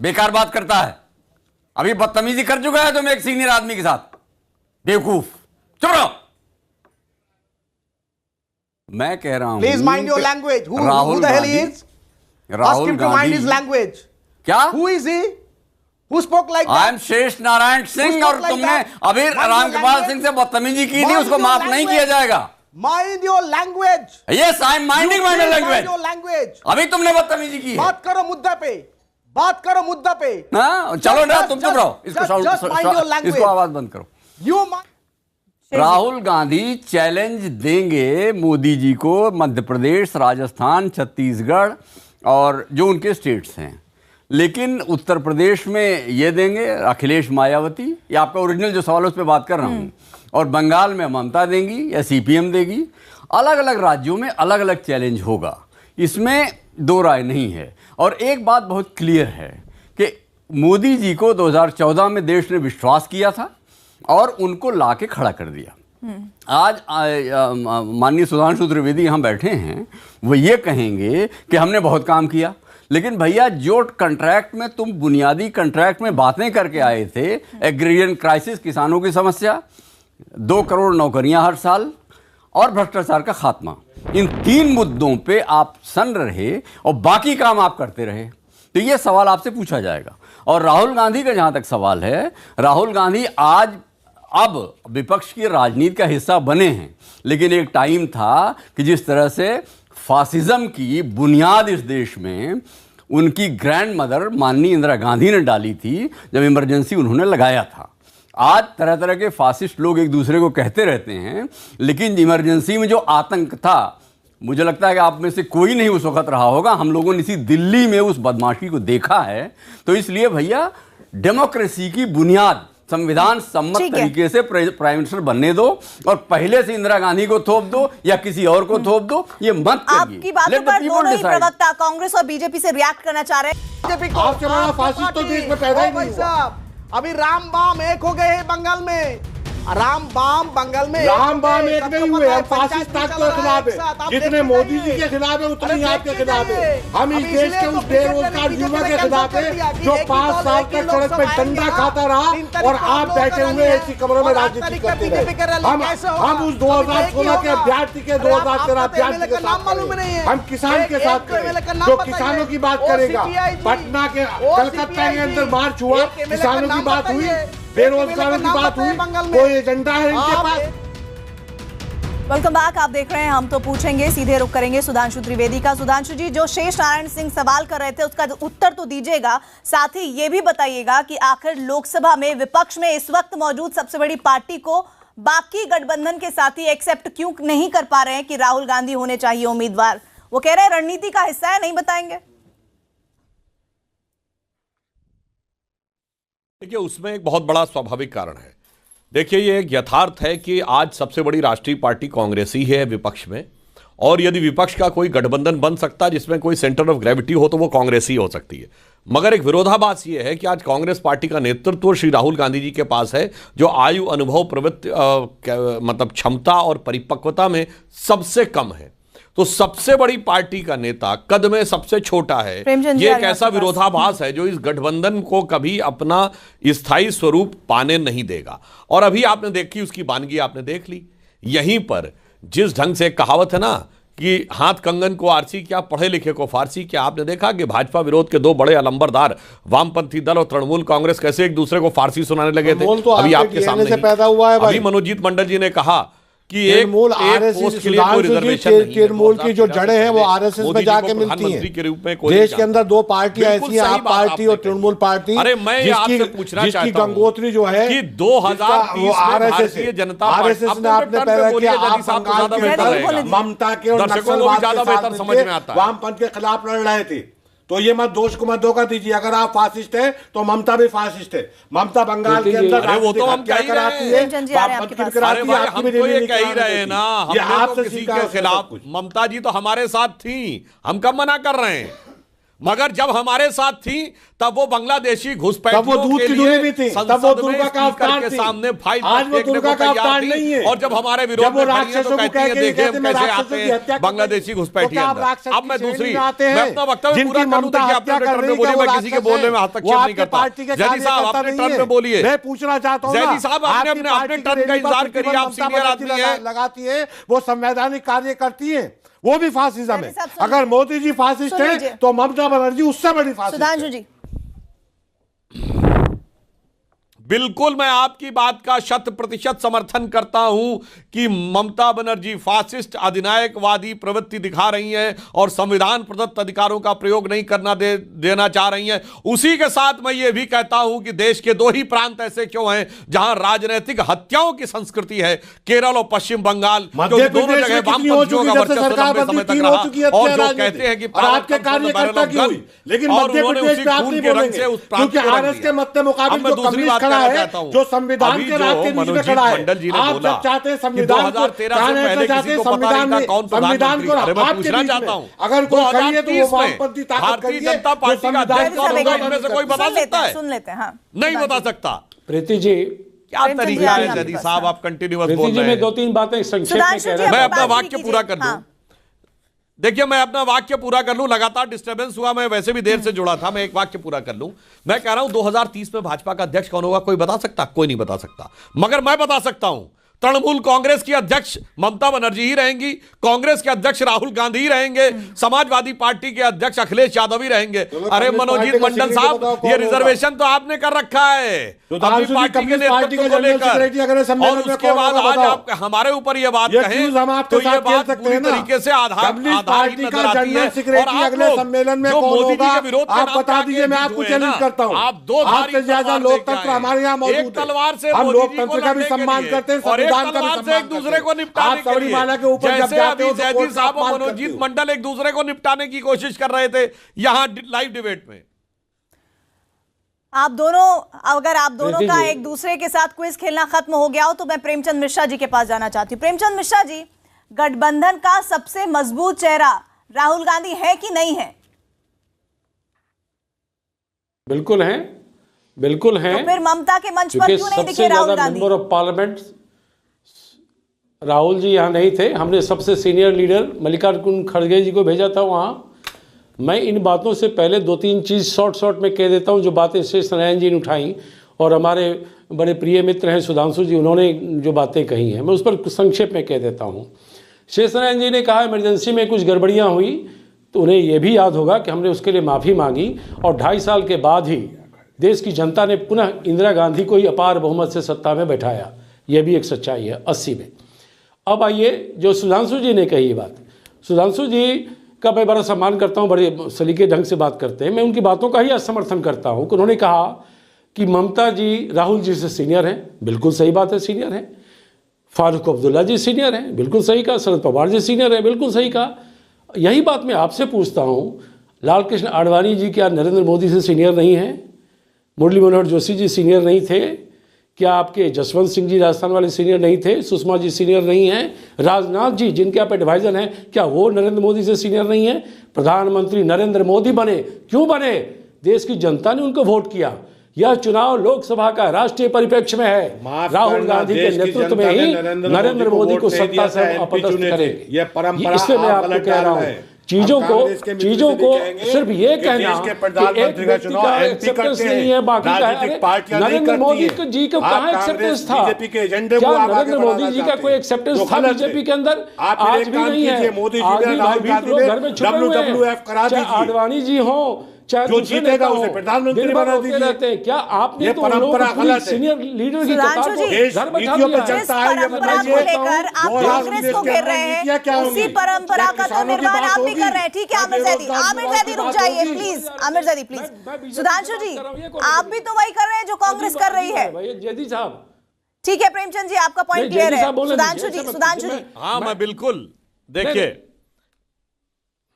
बेकार बात करता है। अभी बदतमीजी कर चुका है तुम एक सीनियर आदमी के साथ, बेवकूफ। चुप रहो। मैं कह रहा हूं, please mind your language. Rahul Gandhi, Rahul Gandhi language क्या? Who is he who spoke like that? I am Shesh Narayan Singh. और तुमने अभी रामकृपाल सिंह से बदतमीजी की थी, उसको माफ नहीं किया जाएगा। Mind your language. Yes, I am minding my language. अभी तुमने बदतमीजी की है। बात करो मुद्दा पे, बात करो मुद्दा पे। हाँ, चलो ना, तुम चुप रहो। इसको आवाज बंद करो। यू राहुल गांधी चैलेंज देंगे मोदी जी को मध्य प्रदेश, राजस्थान, छत्तीसगढ़ और जो उनके स्टेट्स हैं। लेकिन उत्तर प्रदेश में ये देंगे अखिलेश मायावती, ये आपका ओरिजिनल जो सवाल है उस पर बात कर रहा हूँ। और बंगाल में ममता देंगी या सीपीएम देगी। अलग अलग राज्यों में अलग अलग चैलेंज होगा, इसमें दो राय नहीं है। और एक बात बहुत क्लियर है कि मोदी जी को 2014 में देश ने विश्वास किया था और उनको लाके खड़ा कर दिया। आज माननीय सुधांशु त्रिवेदी यहाँ बैठे हैं, वो ये कहेंगे कि हमने बहुत काम किया। लेकिन भैया, जो कॉन्ट्रैक्ट में तुम बुनियादी कॉन्ट्रैक्ट में बातें करके आए थे, एग्रीरियन क्राइसिस, किसानों की समस्या, 2 करोड़ नौकरियां हर साल और भ्रष्टाचार का खात्मा, इन 3 मुद्दों पे आप सन रहे और बाकी काम आप करते रहे। तो ये सवाल आपसे पूछा जाएगा। और राहुल गांधी का जहां तक सवाल है, राहुल गांधी आज अब विपक्ष की राजनीति का हिस्सा बने हैं। लेकिन एक टाइम था कि जिस तरह से फासिज्म की बुनियाद इस देश में उनकी ग्रैंड मदर माननीय इंदिरा गांधी ने डाली थी, जब इमरजेंसी उन्होंने लगाया था। आज तरह तरह के फासिस्ट लोग एक दूसरे को कहते रहते हैं, लेकिन इमरजेंसी में जो आतंक था, मुझे लगता है कि आप में से कोई नहीं उस वक्त रहा होगा। हम लोगों ने इसी दिल्ली में उस बदमाशी को देखा है। तो इसलिए भैया, डेमोक्रेसी की बुनियाद संविधान सम्मत तरीके से प्राइम मिनिस्टर बनने दो और पहले से इंदिरा गांधी को थोप दो या किसी और को थोप दो, ये मत करिए। आपकी बातों पर दोनों ही प्रवक्ता कांग्रेस और बीजेपी से रिएक्ट करना चाह रहे हैं। आपसे बड़ा फासिस्ट तो देश में पैदा ही नहीं हुआ। अभी राम बाम एक हो गए हैं बंगाल में। राम बाम बंगाल में राम बाम एक नहीं हुए, हम फासिस्ट ताकतों के खिलाफ है। जितने मोदी जी के खिलाफ है उतने ही आपके खिलाफ है। हम इस देश के उस बेरोजगार युवा के खिलाफ है जो 5 साल तक सड़क पे डंडा खाता रहा और आप बैठे हुए ऐसी कमरों में राजनीति करते रहे। हम उस 2016 के अभ्यर्थी के 2013 अभ्यर्थी के साथ खड़े। हम किसान के साथ खड़े, जो किसानों की बात करेगा। पटना के कलकत्ता के अंदर मार्च हुआ, किसानों की बात हुई, बेरोजगारों की बात हुई, कोई एजेंडा है इनके पास? वेलकम बैक, आप देख रहे हैं हम तो पूछेंगे। सीधे रुख करेंगे सुधांशु त्रिवेदी का। सुधांशु जी, जो शेष नारायण सिंह सवाल कर रहे थे उसका उत्तर तो दीजिएगा, साथ ही ये भी बताइएगा कि आखिर लोकसभा में विपक्ष में इस वक्त मौजूद सबसे बड़ी पार्टी को बाकी गठबंधन के साथी एक्सेप्ट क्यों नहीं कर पा रहे हैं कि राहुल गांधी होने चाहिए उम्मीदवार? वो कह रहे हैं रणनीति का हिस्सा है, नहीं बताएंगे। देखिए, उसमें एक बहुत बड़ा स्वाभाविक कारण है। देखिए, ये एक यथार्थ है कि आज सबसे बड़ी राष्ट्रीय पार्टी कांग्रेस ही है विपक्ष में, और यदि विपक्ष का कोई गठबंधन बन सकता है जिसमें कोई सेंटर ऑफ ग्रेविटी हो तो वो कांग्रेस ही हो सकती है। मगर एक विरोधाभास ये है कि आज कांग्रेस पार्टी का नेतृत्व श्री राहुल गांधी जी के पास है, जो आयु, अनुभव, प्रवृत्ति मतलब क्षमता और परिपक्वता में सबसे कम है। तो सबसे बड़ी पार्टी का नेता कद में सबसे छोटा है। ये एक ऐसा विरोधाभास है जो इस गठबंधन को कभी अपना स्थायी स्वरूप पाने नहीं देगा। और अभी आपने देखी, उसकी वानगी आपने देख ली। यहीं पर जिस ढंग से कहावत है ना कि हाथ कंगन को आरसी क्या, पढ़े लिखे को फारसी क्या, आपने देखा कि भाजपा विरोध के 2 बड़े अलंबरदार वामपंथी दल और तृणमूल कांग्रेस कैसे एक दूसरे को फारसी सुनाने लगे थे। तो अभी आपके सामने से पैदा हुआ है। अभी मनोजीत मंडल जी ने कहा कि एक पोस्ट के लिए कोई रिजर्वेशन नहीं। तृणमूल की जो जड़ें हैं वो आरएसएस में जाके मिलती हैं। के रूप में देश के अंदर 2 पार्टियां ऐसी हैं, आप पार्टी और तृणमूल पार्टी। अरे मैं आपसे पूछना चाहता हूं, गंगोत्री जो है कि 2030 में भारतीय जनता आरएसएस ने आपने पैदा किया, आप बंगाल के ममता के और नक्सलवाद के साथ वामपंथ के खिलाफ लड़ रहे थे। तो ये मत दोष को मत धोखा दीजिए। अगर आप फासिस्ट हैं तो ममता भी फासिस्ट है। ममता बंगाल के अंदर वो तो हम क्या कराती है, हम तो ये कह ही रहे हैं ना, हम किसी के खिलाफ। ममता जी तो हमारे साथ थी, हम कब मना कर रहे हैं। मगर जब हमारे साथ थी तब वो बांग्लादेशी घुसपैठियों के लिए संसद में स्पीकर के सामने फाइल फेंकने को तैयार थी। और जब हमारे विरोध में खड़ी है तो कहती है देखिए हम कैसे आते हैं बांग्लादेशी घुसपैठी अंदर। अब मैं दूसरी, मैं अपना वक्तव्य पूरा करूं। देखिए, आपने अपने टर्म में बोलिए, मैं किसी के बोलने में हस्तक्षेप नहीं करता। जैदी साहब अपने टर्म में बोलिए। मैं पूछना चाहता हूं, जैदी साहब आपने अपने टर्म का इंतजार करिए, आप सीनियर आदमी हैं। लगाती है, वो संवैधानिक कार्य करती है, वो भी फासिज्म है। अगर मोदी जी फासिस्ट है तो ममता बनर्जी उससे बड़ी फासिस्ट है। सुधांशु जी, बिल्कुल मैं आपकी बात का 100% समर्थन करता हूं कि ममता बनर्जी फासिस्ट अधिनायकवादी प्रवृत्ति दिखा रही हैं और संविधान प्रदत्त अधिकारों का प्रयोग नहीं करना देना चाह रही हैं। उसी के साथ मैं ये भी कहता हूं कि देश के 2 ही प्रांत ऐसे क्यों हैं जहां राजनीतिक हत्याओं की संस्कृति है, केरल और पश्चिम बंगाल, जो दोनों जगह वामपंथियों का वर्चस्व लंबे समय तक रहा और जो कहते हैं कि आपके कार्यकर्ता की हुई, लेकिन मध्य प्रदेश में आप नहीं बोलेंगे क्योंकि आरएस के मत मुकाबले जो कम्युनिस्ट है, जो संविधान के राज के बीच में खड़ा है। आप जब चाहते हैं संविधान को, संविधान को आपके बीच में अगर कोई कहिए तो वो वामपंथी ताकत करिए। जनता पार्टी का अध्यक्ष कौन होगा इनमें से कोई बता सकता है? सुन लेते हैं। हाँ, नहीं बता सकता। प्रीति जी, क्या तरीका है जदी साहब, आप कंटिन्यूअस बोल रहे हैं। मैं 2-3 बातें संक्षेप में कह रहा हूं। मैं अपना वाक्य पूरा कर दूं। देखिए, मैं अपना वाक्य पूरा कर लूं। लगातार डिस्टर्बेंस हुआ, मैं वैसे भी देर से जुड़ा था। मैं एक वाक्य पूरा कर लूं। मैं कह रहा हूं 2030 में भाजपा का अध्यक्ष कौन होगा कोई बता सकता? कोई नहीं बता सकता। मगर मैं बता सकता हूं, तृणमूल कांग्रेस की अध्यक्ष ममता बनर्जी ही रहेंगी, कांग्रेस के अध्यक्ष राहुल गांधी ही रहेंगे, समाजवादी पार्टी के अध्यक्ष अखिलेश यादव ही रहेंगे। अरे मनोजीत मंडल साहब, ये रिजर्वेशन तो आपने कर रखा है अपनी पार्टी के नेतृत्व को लेकर, और उसके बाद आज आप हमारे ऊपर ये बात कहें तो ये बात पूरी तरीके से आधारहीन नजर आती है। और आप लोग जो मोदी जी के विरोध में आप बता दीजिए, मैं आपको चैलेंज करता हूं। आप 2 आपसे ज्यादा लोकतंत्र हमारे यहाँ मौजूद है। एक तलवार से हम लोकतंत्र का भी सम्मान करते हैं, संविधान का भी सम्मान एक दूसरे को निपटाने के लिए। जैसे अभी जैदी साहब और मनोजीत मंडल एक दूसरे को निपटाने की कोशिश कर रहे थे यहां लाइव डिबेट में। आप दोनों, अगर आप दोनों का एक दूसरे के साथ क्विज खेलना खत्म हो गया हो तो मैं प्रेमचंद मिश्रा जी के पास जाना चाहती हूँ। प्रेमचंद मिश्रा जी, गठबंधन का सबसे मजबूत चेहरा राहुल गांधी है कि नहीं है? बिल्कुल है। बिल्कुल हैं। तो फिर ममता के मंच पर क्यों नहीं दिखे Rahul Gandhi? Member of parliament Rahul ji यहाँ नहीं थे। हमने सबसे सीनियर लीडर मल्लिकार्जुन खड़गे जी को भेजा था वहाँ। मैं इन बातों से पहले 2-3 चीज़ शॉर्ट में कह देता हूँ जो बातें शेष नारायण जी ने उठाई, और हमारे बड़े प्रिय मित्र हैं सुधांशु जी, उन्होंने जो बातें कही हैं मैं उस पर संक्षेप में कह देता हूँ। शेष नारायण जी ने कहा इमरजेंसी में कुछ गड़बड़ियाँ हुई, तो उन्हें यह भी याद होगा कि हमने उसके लिए माफ़ी मांगी और 2.5 साल के बाद ही देश की जनता ने पुनः इंदिरा गांधी को ही अपार बहुमत से सत्ता में बैठाया। यह भी एक सच्चाई है 80 में। अब आइए जो सुधांशु जी ने कही बात, सुधांशु जी का मैं बड़ा सम्मान करता हूँ, बड़े सलीके ढंग से बात करते हैं। मैं उनकी बातों का ही समर्थन करता हूँ कि उन्होंने कहा कि ममता जी राहुल जी से सीनियर हैं। बिल्कुल सही बात है, सीनियर हैं। फारूक अब्दुल्ला जी सीनियर हैं, बिल्कुल सही कहा। शरद पवार जी सीनियर हैं, बिल्कुल सही कहा। यही बात मैं आपसे पूछता हूँ, लाल कृष्ण आडवाणी जी क्या नरेंद्र मोदी से सीनियर नहीं हैं? मुरली मनोहर जोशी जी सीनियर नहीं थे? क्या आपके जसवंत सिंह जी राजस्थान वाले सीनियर नहीं थे? सुषमा जी सीनियर नहीं हैं? राजनाथ जी जिनके आप एडवाइजर हैं, क्या वो नरेंद्र मोदी से सीनियर नहीं हैं? प्रधानमंत्री नरेंद्र मोदी बने, क्यों बने? देश की जनता ने उनको वोट किया। यह चुनाव लोकसभा का राष्ट्रीय परिप्रेक्ष्य में है। राहुल गांधी के नेतृत्व में ही नरेंद्र मोदी को सत्ता से अपदस्थ करेंगे। यह परंपरा इसलिए मैं आपको कह रहा हूँ, चीजों को सिर्फ ये कहना कि एक व्यक्ति का एक्सेप्टेंस नहीं है, बाकी का नरेंद्र मोदी जी को कहाँ एक्सेप्टेंस था? क्या नरेंद्र मोदी जी का कोई एक्सेप्टेंस था बीजेपी के अंदर? आज भी नहीं है। आज भी लोग घर में छुपे हुए हैं, चाहे आडवाणी जी हो चाहे जो जीतेगा उसे प्रधानमंत्री बना दीजिए। रहते हैं क्या आपने? ये तो परंपरा गलत है। सीनियर लीडर की कतार को घर बैठा दिया है। जिस परंपरा को लेकर आप कांग्रेस को घेर रहे हैं, उसी परंपरा का तो निर्माण आप भी कर रहे हैं। ठीक है आमिर जैदी रुक जाइए प्लीज। आमिर जैदी प्लीज। सुधांशु जी आप भी तो वही कर रहे हैं जो कांग्रेस कर रही है। जैदी साहब ठीक है, प्रेमचंद जी आपका पॉइंट क्लियर है। सुधांशु जी हाँ मैं बिल्कुल, देखिए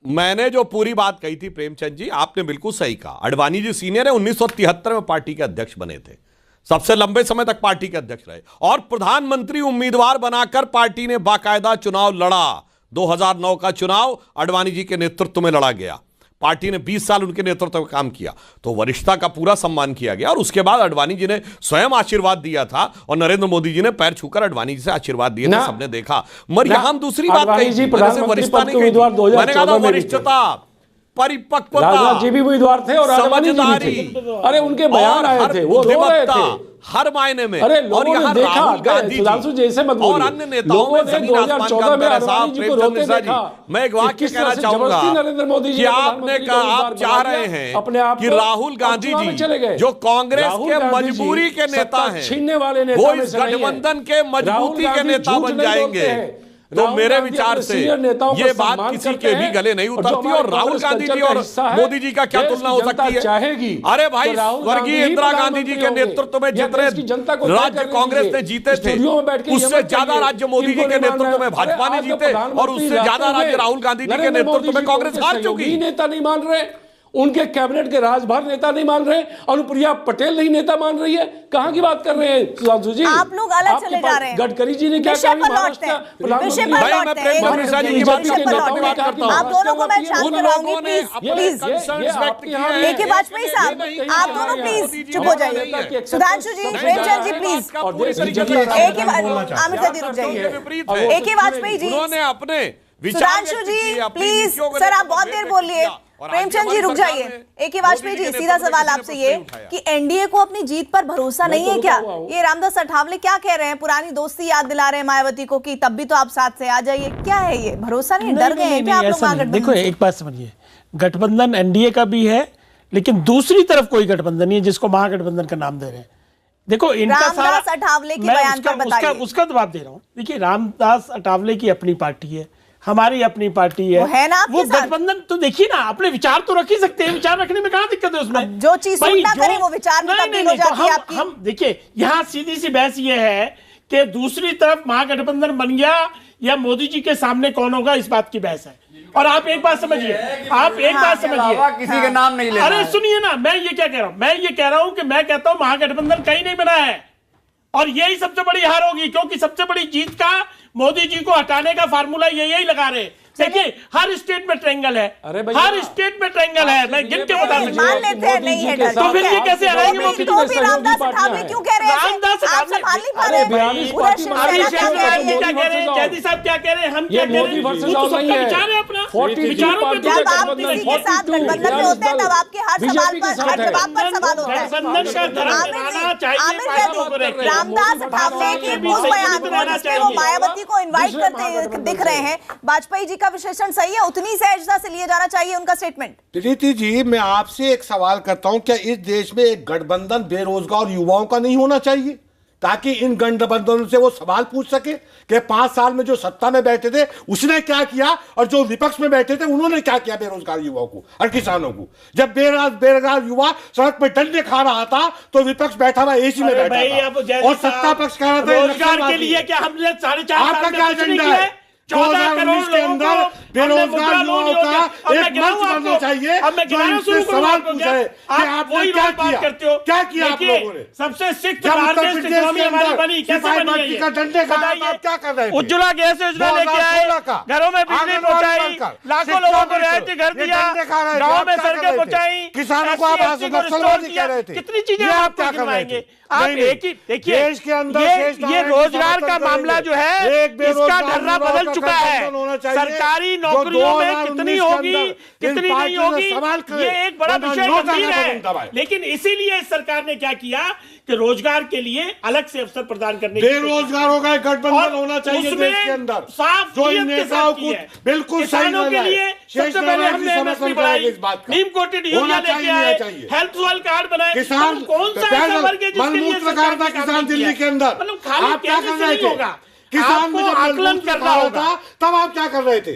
मैंने जो पूरी बात कही थी प्रेमचंद जी, आपने बिल्कुल सही कहा। आडवाणी जी सीनियर है, 1973 में पार्टी के अध्यक्ष बने थे, सबसे लंबे समय तक पार्टी के अध्यक्ष रहे और प्रधानमंत्री उम्मीदवार बनाकर पार्टी ने बाकायदा चुनाव लड़ा। 2009 का चुनाव आडवाणी जी के नेतृत्व में लड़ा गया। पार्टी ने 20 साल उनके नेतृत्व में काम किया, तो वरिष्ठता का पूरा सम्मान किया गया। और उसके बाद आडवाणी जी ने स्वयं आशीर्वाद दिया था और नरेंद्र मोदी जी ने पैर छूकर आडवाणी जी से आशीर्वाद दिए थे, सबने देखा। मगर यहां हम दूसरी बात कही, वरिष्ठता नहीं कही, मैंने कहा था वरिष्ठता, परिपक्वता, राजनाथ जी भी उम्मीदवार थे और समझदारी। अरे उनके बयान आए थे, वो रो रहे थे हर मायने में। अरे लोगों ने देखा, सुधांशु जैसे मत बोलिए, और अन्य नेताओं में जमीन आसमान का अंतर है साहब। प्रेमचंद मिश्रा जी, मैं एक वाक्य कहना चाहूंगा कि आपने कहा, आप चाह रहे हैं कि राहुल गांधी जी जो कांग्रेस के मजबूरी के नेता हैं, छीनने वाले नेता, वो इस गठबंधन के मजबूती के नेता बन जाएंगे। तो मेरे विचार से ये बात किसी के भी गले नहीं उतरती। और राहुल गांधी जी और मोदी जी का क्या तुलना हो सकती है? अरे भाई, स्वर्गीय इंदिरा गांधी जी के नेतृत्व में जितने राज्य कांग्रेस ने जीते थे, उससे ज्यादा राज्य मोदी जी के नेतृत्व में भाजपा ने जीते और उससे ज्यादा राज्य राहुल गांधी जी के नेतृत्व में कांग्रेस हार चुकी। नेता नहीं मान रहे, उनके कैबिनेट के राजभर नेता नहीं मान रहे, अनुप्रिया पटेल नहीं नेता मान रही है। कहाँ की बात कर रहे हैं सुधांशु जी? आप लोग अलग चले जा रहे हैं। गडकरी जी ने क्या कहा? आप दोनों को मैं शांत करवाऊंगी प्लीज। एक ही वाजपेयी साहब, आप दोनों प्लीज चुप हो जाइए। सुधांशु जी, प्रेमचंद जी प्लीज। एक ही आमिर जैदी रुक जाइए। एक ही वाजपेयी जी, अपने सुधांशु जी प्लीज। सर आप बहुत देर बोल लिए। प्रेमचंद जी रुक जाइए। एक ही वाजपेयी जी, सीधा सवाल आपसे ये कि एनडीए को अपनी जीत पर भरोसा नहीं है क्या? ये रामदास अठावले क्या कह रहे हैं? पुरानी दोस्ती याद दिला रहे हैं मायावती को कि तब भी तो आप साथ से आ जाइए। क्या है ये? भरोसा नहीं, डर गए हैं क्या आप लोग महागठबंधन? देखो एक बात समझिए, गठबंधन एनडीए का भी है, लेकिन दूसरी तरफ कोई गठबंधन नहीं है जिसको महागठबंधन का नाम दे रहे हैं। देखो इनका रामदास अठावले के बयान पर बताइए। उसका जवाब दे रहा हूँ। देखिए रामदास अठावले की अपनी पार्टी है, हमारी अपनी पार्टी है ना, वो गठबंधन तो देखिए ना, अपने विचार तो रख ही सकते हैं। विचार रखने में कहाँ दिक्कत है उसमें? जो चीज सूट ना करे वो विचार में तब्दील हो जाती है आपकी। हम देखिए यहाँ सीधी सी बहस ये है कि दूसरी तरफ महागठबंधन बन गया या मोदी जी के सामने कौन होगा, इस बात की बहस है। और आप एक बात समझिए, आप एक बात समझिए, किसी के नाम नहीं लेना। अरे सुनिए ना, मैं ये क्या कह रहा हूँ, मैं ये कह रहा हूँ कि मैं कहता हूँ महागठबंधन कहीं नहीं बना है। और यही सबसे बड़ी हार होगी, क्योंकि सबसे बड़ी जीत का मोदी जी को हटाने का फार्मूला यही लगा रहे। देखिए हर स्टेट में ट्रायंगल है, हर स्टेट में ट्रायंगल है, मैं गिन के बता सकता मान लेते हैं नहीं है डर, तो फिर ये कैसे हराएंगे? वो तो भी रामदास अठावले क्यों कह रहे हैं? रामदास आप संभाल नहीं पा रहे हैं। उधर शिवसेना क्या कह रही है? क्या कह रहे हैं? जैदी साहब क्या कह रहे हैं? हम क्या कह रहे हैं? वो तो सबका विचार है अपना, विचारों पे जब आप किसी के साथ गठबंधन में होते हैं तब आपके हर सवाल पर, हर जवाब पर सवाल होता है। रामदास अठावले के उस बयान को जिसमें वो मायावती को इनवाइट करते दिख रहे हैं, वाजपेयी जी का विश्लेषण सही है? उतनी सहजता से लिए जाना चाहिए उनका स्टेटमेंट? प्रीति जी, मैं आपसे एक सवाल करता हूं, क्या इस देश में एक गठबंधन बेरोजगार युवाओं का नहीं होना चाहिए, ताकि इन गठबंधनों से वो सवाल पूछ सके कि 5 साल में जो सत्ता में बैठे थे उसने क्या किया और जो विपक्ष में बैठे थे उन्होंने क्या किया बेरोजगार युवाओं को और किसानों को? जब बेरोजगार युवा सड़क पर डंडे खा रहा था तो विपक्ष बैठा हुआ एसी में बैठा था और सत्ता पक्ष कह रहा था रोजगार के लिए क्या हमने 4.5 आपका क्या एजेंडा है? 2019 के अंदर बेरोजगार युवाओं का एक मंच बनना चाहिए जो इनसे सवाल पूछे कि आपने क्या किया, क्या किया आप लोगों ने? सबसे सिक्त भारतीय इकोनॉमी हमारी बनी, कैसे बनी है? का डंडे खाया आप क्या कर रहे थे? उज्ज्वला गैस योजना लेके आए, घरों में बिजली पहुंचाई, लाखों लोगों को रियायती घर दिया, गाँव में सड़कें पहुंचाई, किसानों को आप नक्सलवादी कह रहे थे। कितनी चीजें आप क्या करवाएंगे? आप एक ही देखिए, देश के अंदर ये रोजगार का मामला जो है इसका ढर्रा बदल चुका है। सरकारी नौकरियों में कितनी होगी कितनी नहीं होगी, ये एक बड़ा विषय गंभीर है। लेकिन इसीलिए सरकार ने क्या किया कि रोजगार के लिए अलग से अवसर प्रदान करने, बेरोजगारों का गठबंधन होना चाहिए देश के अंदर, साफ जो इन नेताओं को बिल्कुल किसानों के लिए सबसे पहले हमने एमएसपी बढ़ाई, नीम कोटेड यूरिया लेके आए, हेल्थ सॉइल कार्ड बनाए। किसान कौन सा ऐसा वर्ग है जिसके लिए सरकार था किसान दिल्ली के अंदर? आप क्या कर रहे थे? किसान में जब आकलन करना होता तब आप क्या कर रहे थे?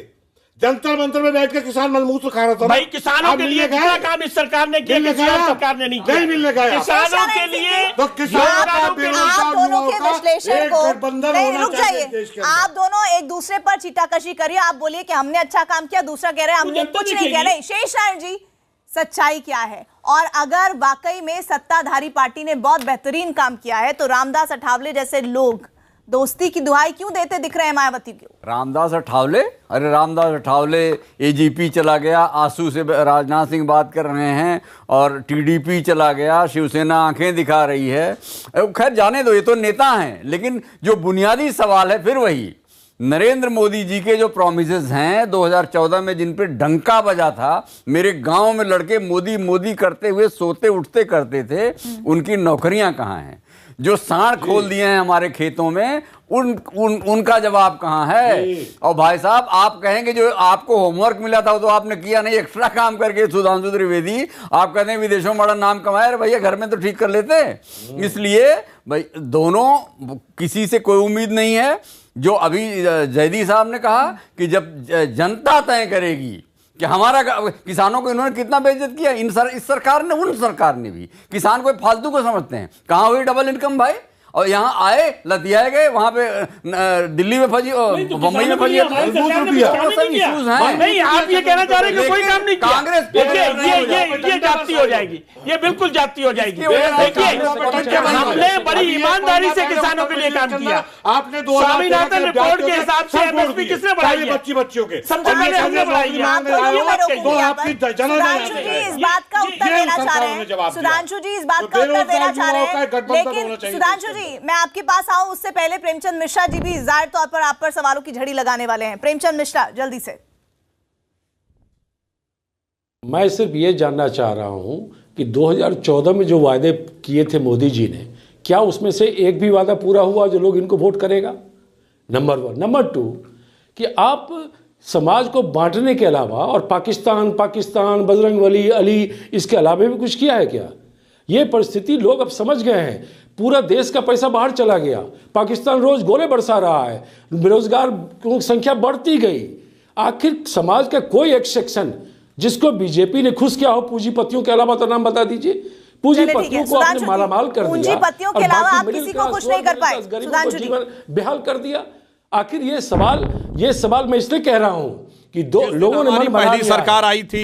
जंतर मंतर में बैठ के किसान मलमूत्र खा रहा था भाई। किसानों के लिए क्या काम इस सरकार ने किया, सरकार ने नहीं किया? नहीं मिलने गया किसानों के लिए। तो किसान आप दोनों के विश्लेषण को रुक जाइए, आप दोनों एक दूसरे पर चीटाकशी करिए। आप बोलिए कि हमने अच्छा काम किया, दूसरा कह रहे हैं हमने कुछ नहीं किया। नहीं, शेष नारायण जी, सच्चाई क्या है? और अगर वाकई में सत्ताधारी पार्टी ने बहुत बेहतरीन काम किया है तो रामदास अठावले जैसे लोग दोस्ती की दुहाई क्यों देते दिख रहे हैं मायावती को? रामदास अठावले, अरे रामदास अठावले एजीपी चला गया, आंसू से राजनाथ सिंह बात कर रहे हैं, और टीडीपी चला गया, शिवसेना आंखें दिखा रही है। खैर जाने दो, ये तो नेता हैं, लेकिन जो बुनियादी सवाल है फिर वही नरेंद्र मोदी जी के जो प्रॉमिसेस हैं 2014 में, जिन पे डंका बजा था, मेरे गांव में लड़के मोदी मोदी करते हुए सोते उठते करते थे, उनकी नौकरियां कहाँ हैं? जो सांड खोल दिए हैं हमारे खेतों में, उनका जवाब कहाँ है? और भाई साहब, आप कहेंगे जो आपको होमवर्क मिला था वो तो आपने किया नहीं, एक्स्ट्रा काम करके सुधांशु त्रिवेदी आप कहते हैं विदेशों में बड़ा नाम कमाया। अरे भैया, घर में तो ठीक कर लेते। इसलिए भाई दोनों, किसी से कोई उम्मीद नहीं है। जो अभी जयदी साहब ने कहा कि जब जनता तय करेगी कि हमारा किसानों को इन्होंने कितना बेइज्जत किया, इस सरकार ने, उन सरकार ने भी किसान को फालतू को समझते हैं। कहाँ हुई डबल इनकम भाई? और यहाँ आए लतियाए गए, वहां पे दिल्ली में फंसी, मुंबई में फंसी। नहीं, आप ये कहना चाह रहे हैं कि कोई काम नहीं किया? कांग्रेस ये जाती हो जाएगी, ये बिल्कुल जाती हो जाएगी। देखिए, हमने बड़ी ईमानदारी से किसानों के लिए काम किया। आपने स्वामीनाथन रिपोर्ट के हिसाब से एमएसपी किसने बढ़ाई है? बच्चियों के सबसे पहले हमने बढ़ाई है। सुधांशु जी इस बात का उत्तर देना चाह रहे हैं, सुधांशु जी इस बात का उत्तर देना चाह रहे हैं, लेकिन सुधांशु मैं आपके पास आऊं उससे पहले प्रेमचंद मिश्रा जी भी जाहिर तौर पर आप पर सवालों की झड़ी लगाने वाले हैं। प्रेमचंद मिश्रा, जल्दी से। मैं सिर्फ ये जानना चाह रहा हूं कि 2014 में जो वादे किए थे मोदी जी ने, क्या उसमें से एक भी वादा पूरा हुआ जो लोग इनको वोट करेगा? नंबर 1। नंबर 2 कि आप समाज को बांटने के अलावा, और पाकिस्तान बजरंगबली अली, इसके अलावा भी कुछ किया है क्या? ये परिस्थिति लोग अब समझ गए हैं। पूरा देश का पैसा बाहर चला गया, पाकिस्तान रोज गोले बरसा रहा है, बेरोजगार की संख्या बढ़ती गई। आखिर समाज का कोई एक सेक्शन जिसको बीजेपी ने खुश किया हो पूंजीपतियों के अलावा? तो नाम बता दीजिए। पूंजीपतियों को आपने मालामाल कर दिया, पूंजीपतियों के अलावा आप किसी को खुश नहीं कर पाए, सुधांशु जी बेहाल कर दिया। आखिर ये सवाल मैं इसलिए कह रहा हूं कि लोगों ने हमारी पहली सरकार आई थी,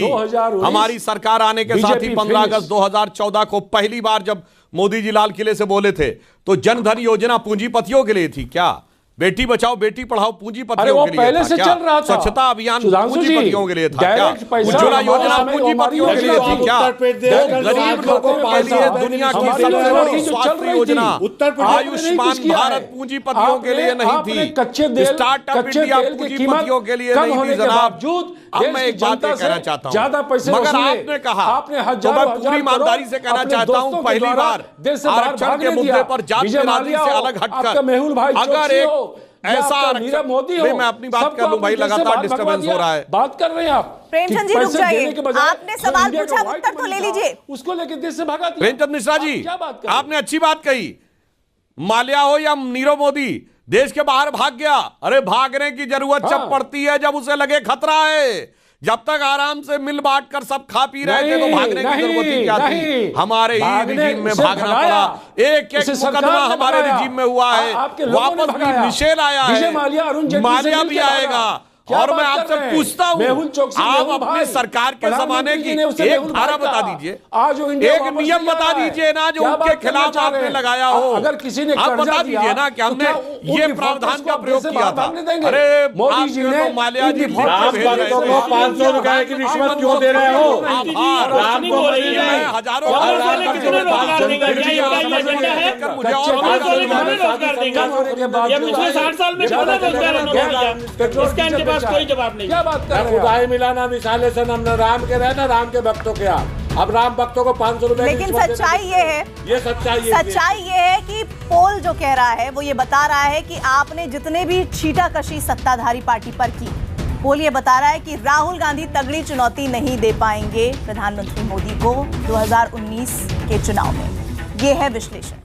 हमारी सरकार आने के साथ ही 15 अगस्त 2014 को पहली बार जब मोदी जी लाल किले से बोले थे, तो जनधन योजना पूंजीपतियों के लिए थी क्या? बेटी बचाओ बेटी पढ़ाओ पूंजीपतियों के लिए पहले से चल रहा था। स्वच्छता अभियान पूंजीपतियों के लिए था क्या? उज्ज्वला योजना पूंजीपतियों के लिए थी क्या? गरीब लोगों के लिए दुनिया की सबसे बड़ी स्वास्थ्य योजना आयुष्मान भारत पूंजीपतियों के लिए नहीं थी, स्टार्टअप इंडिया पूंजीपतियों के लिए नहीं थी जनाब। अब मैं एक बात कहना चाहता हूं, मगर आपने कहा, तो मैं पूरी ईमानदारी से कहना चाहता हूं, पहली बार आरक्षण के मुद्दे पर जाति से अलग हटकर अगर एक ऐसा आरक्षण, मैं अपनी बात कर लूं भाई, लगातार डिस्टर्बेंस हो रहा है। बात कर रहे हैं आप प्रेमचंद जी, रुक जाइए, आपने सवाल पूछा, उत्तर तो ले लीजिए। उसको लेकर देश से भागा दिया। प्रेमचंद मिश्रा जी, आपने अच्छी बात कही, माल्या हो या नीरव मोदी देश के बाहर भाग गया। अरे भागने की जरूरत जब पड़ती है जब उसे लगे खतरा है। जब तक आराम से मिल बांट कर सब खा पी रहे थे तो भागने की जरूरत ही क्या थी? हमारे ही रिजीम में भागना पड़ा, एक एक मुकदमा हमारे रिजीम में हुआ है, वापस भी मिशेल आया है, माल्या भी आएगा। और मैं आपसे पूछता हूं, आप अपने सरकार के जमाने की एक धारा बता दीजिए, एक नियम बता दीजिए ना जो उनके खिलाफ आपने लगाया हो। अगर किसी ने आप बता दीजिए ना कि हमने ये प्रावधान का प्रयोग किया था। अरे मोदी जी ने माल्या जी 500 रुपए की रिश्वत क्यों दे रहे हो? हजारों कोई जवाब नहीं। क्या बात कर रहे हैं? खुदाई मिलाना मिसाले से हमने राम के रहना राम के भक्तों के आप। अब राम भक्तों को 500 रुपए। लेकिन सच्चाई ये है, ये सच्चाई ये है कि पोल जो कह रहा है वो ये बता रहा है कि आपने जितने भी छीटाकशी सत्ताधारी पार्टी पर की, पोल ये बता रहा है कि राहुल गांधी तगड़ी चुनौती नहीं दे पाएंगे प्रधानमंत्री मोदी को 2019 के चुनाव में। ये है विश्लेषण।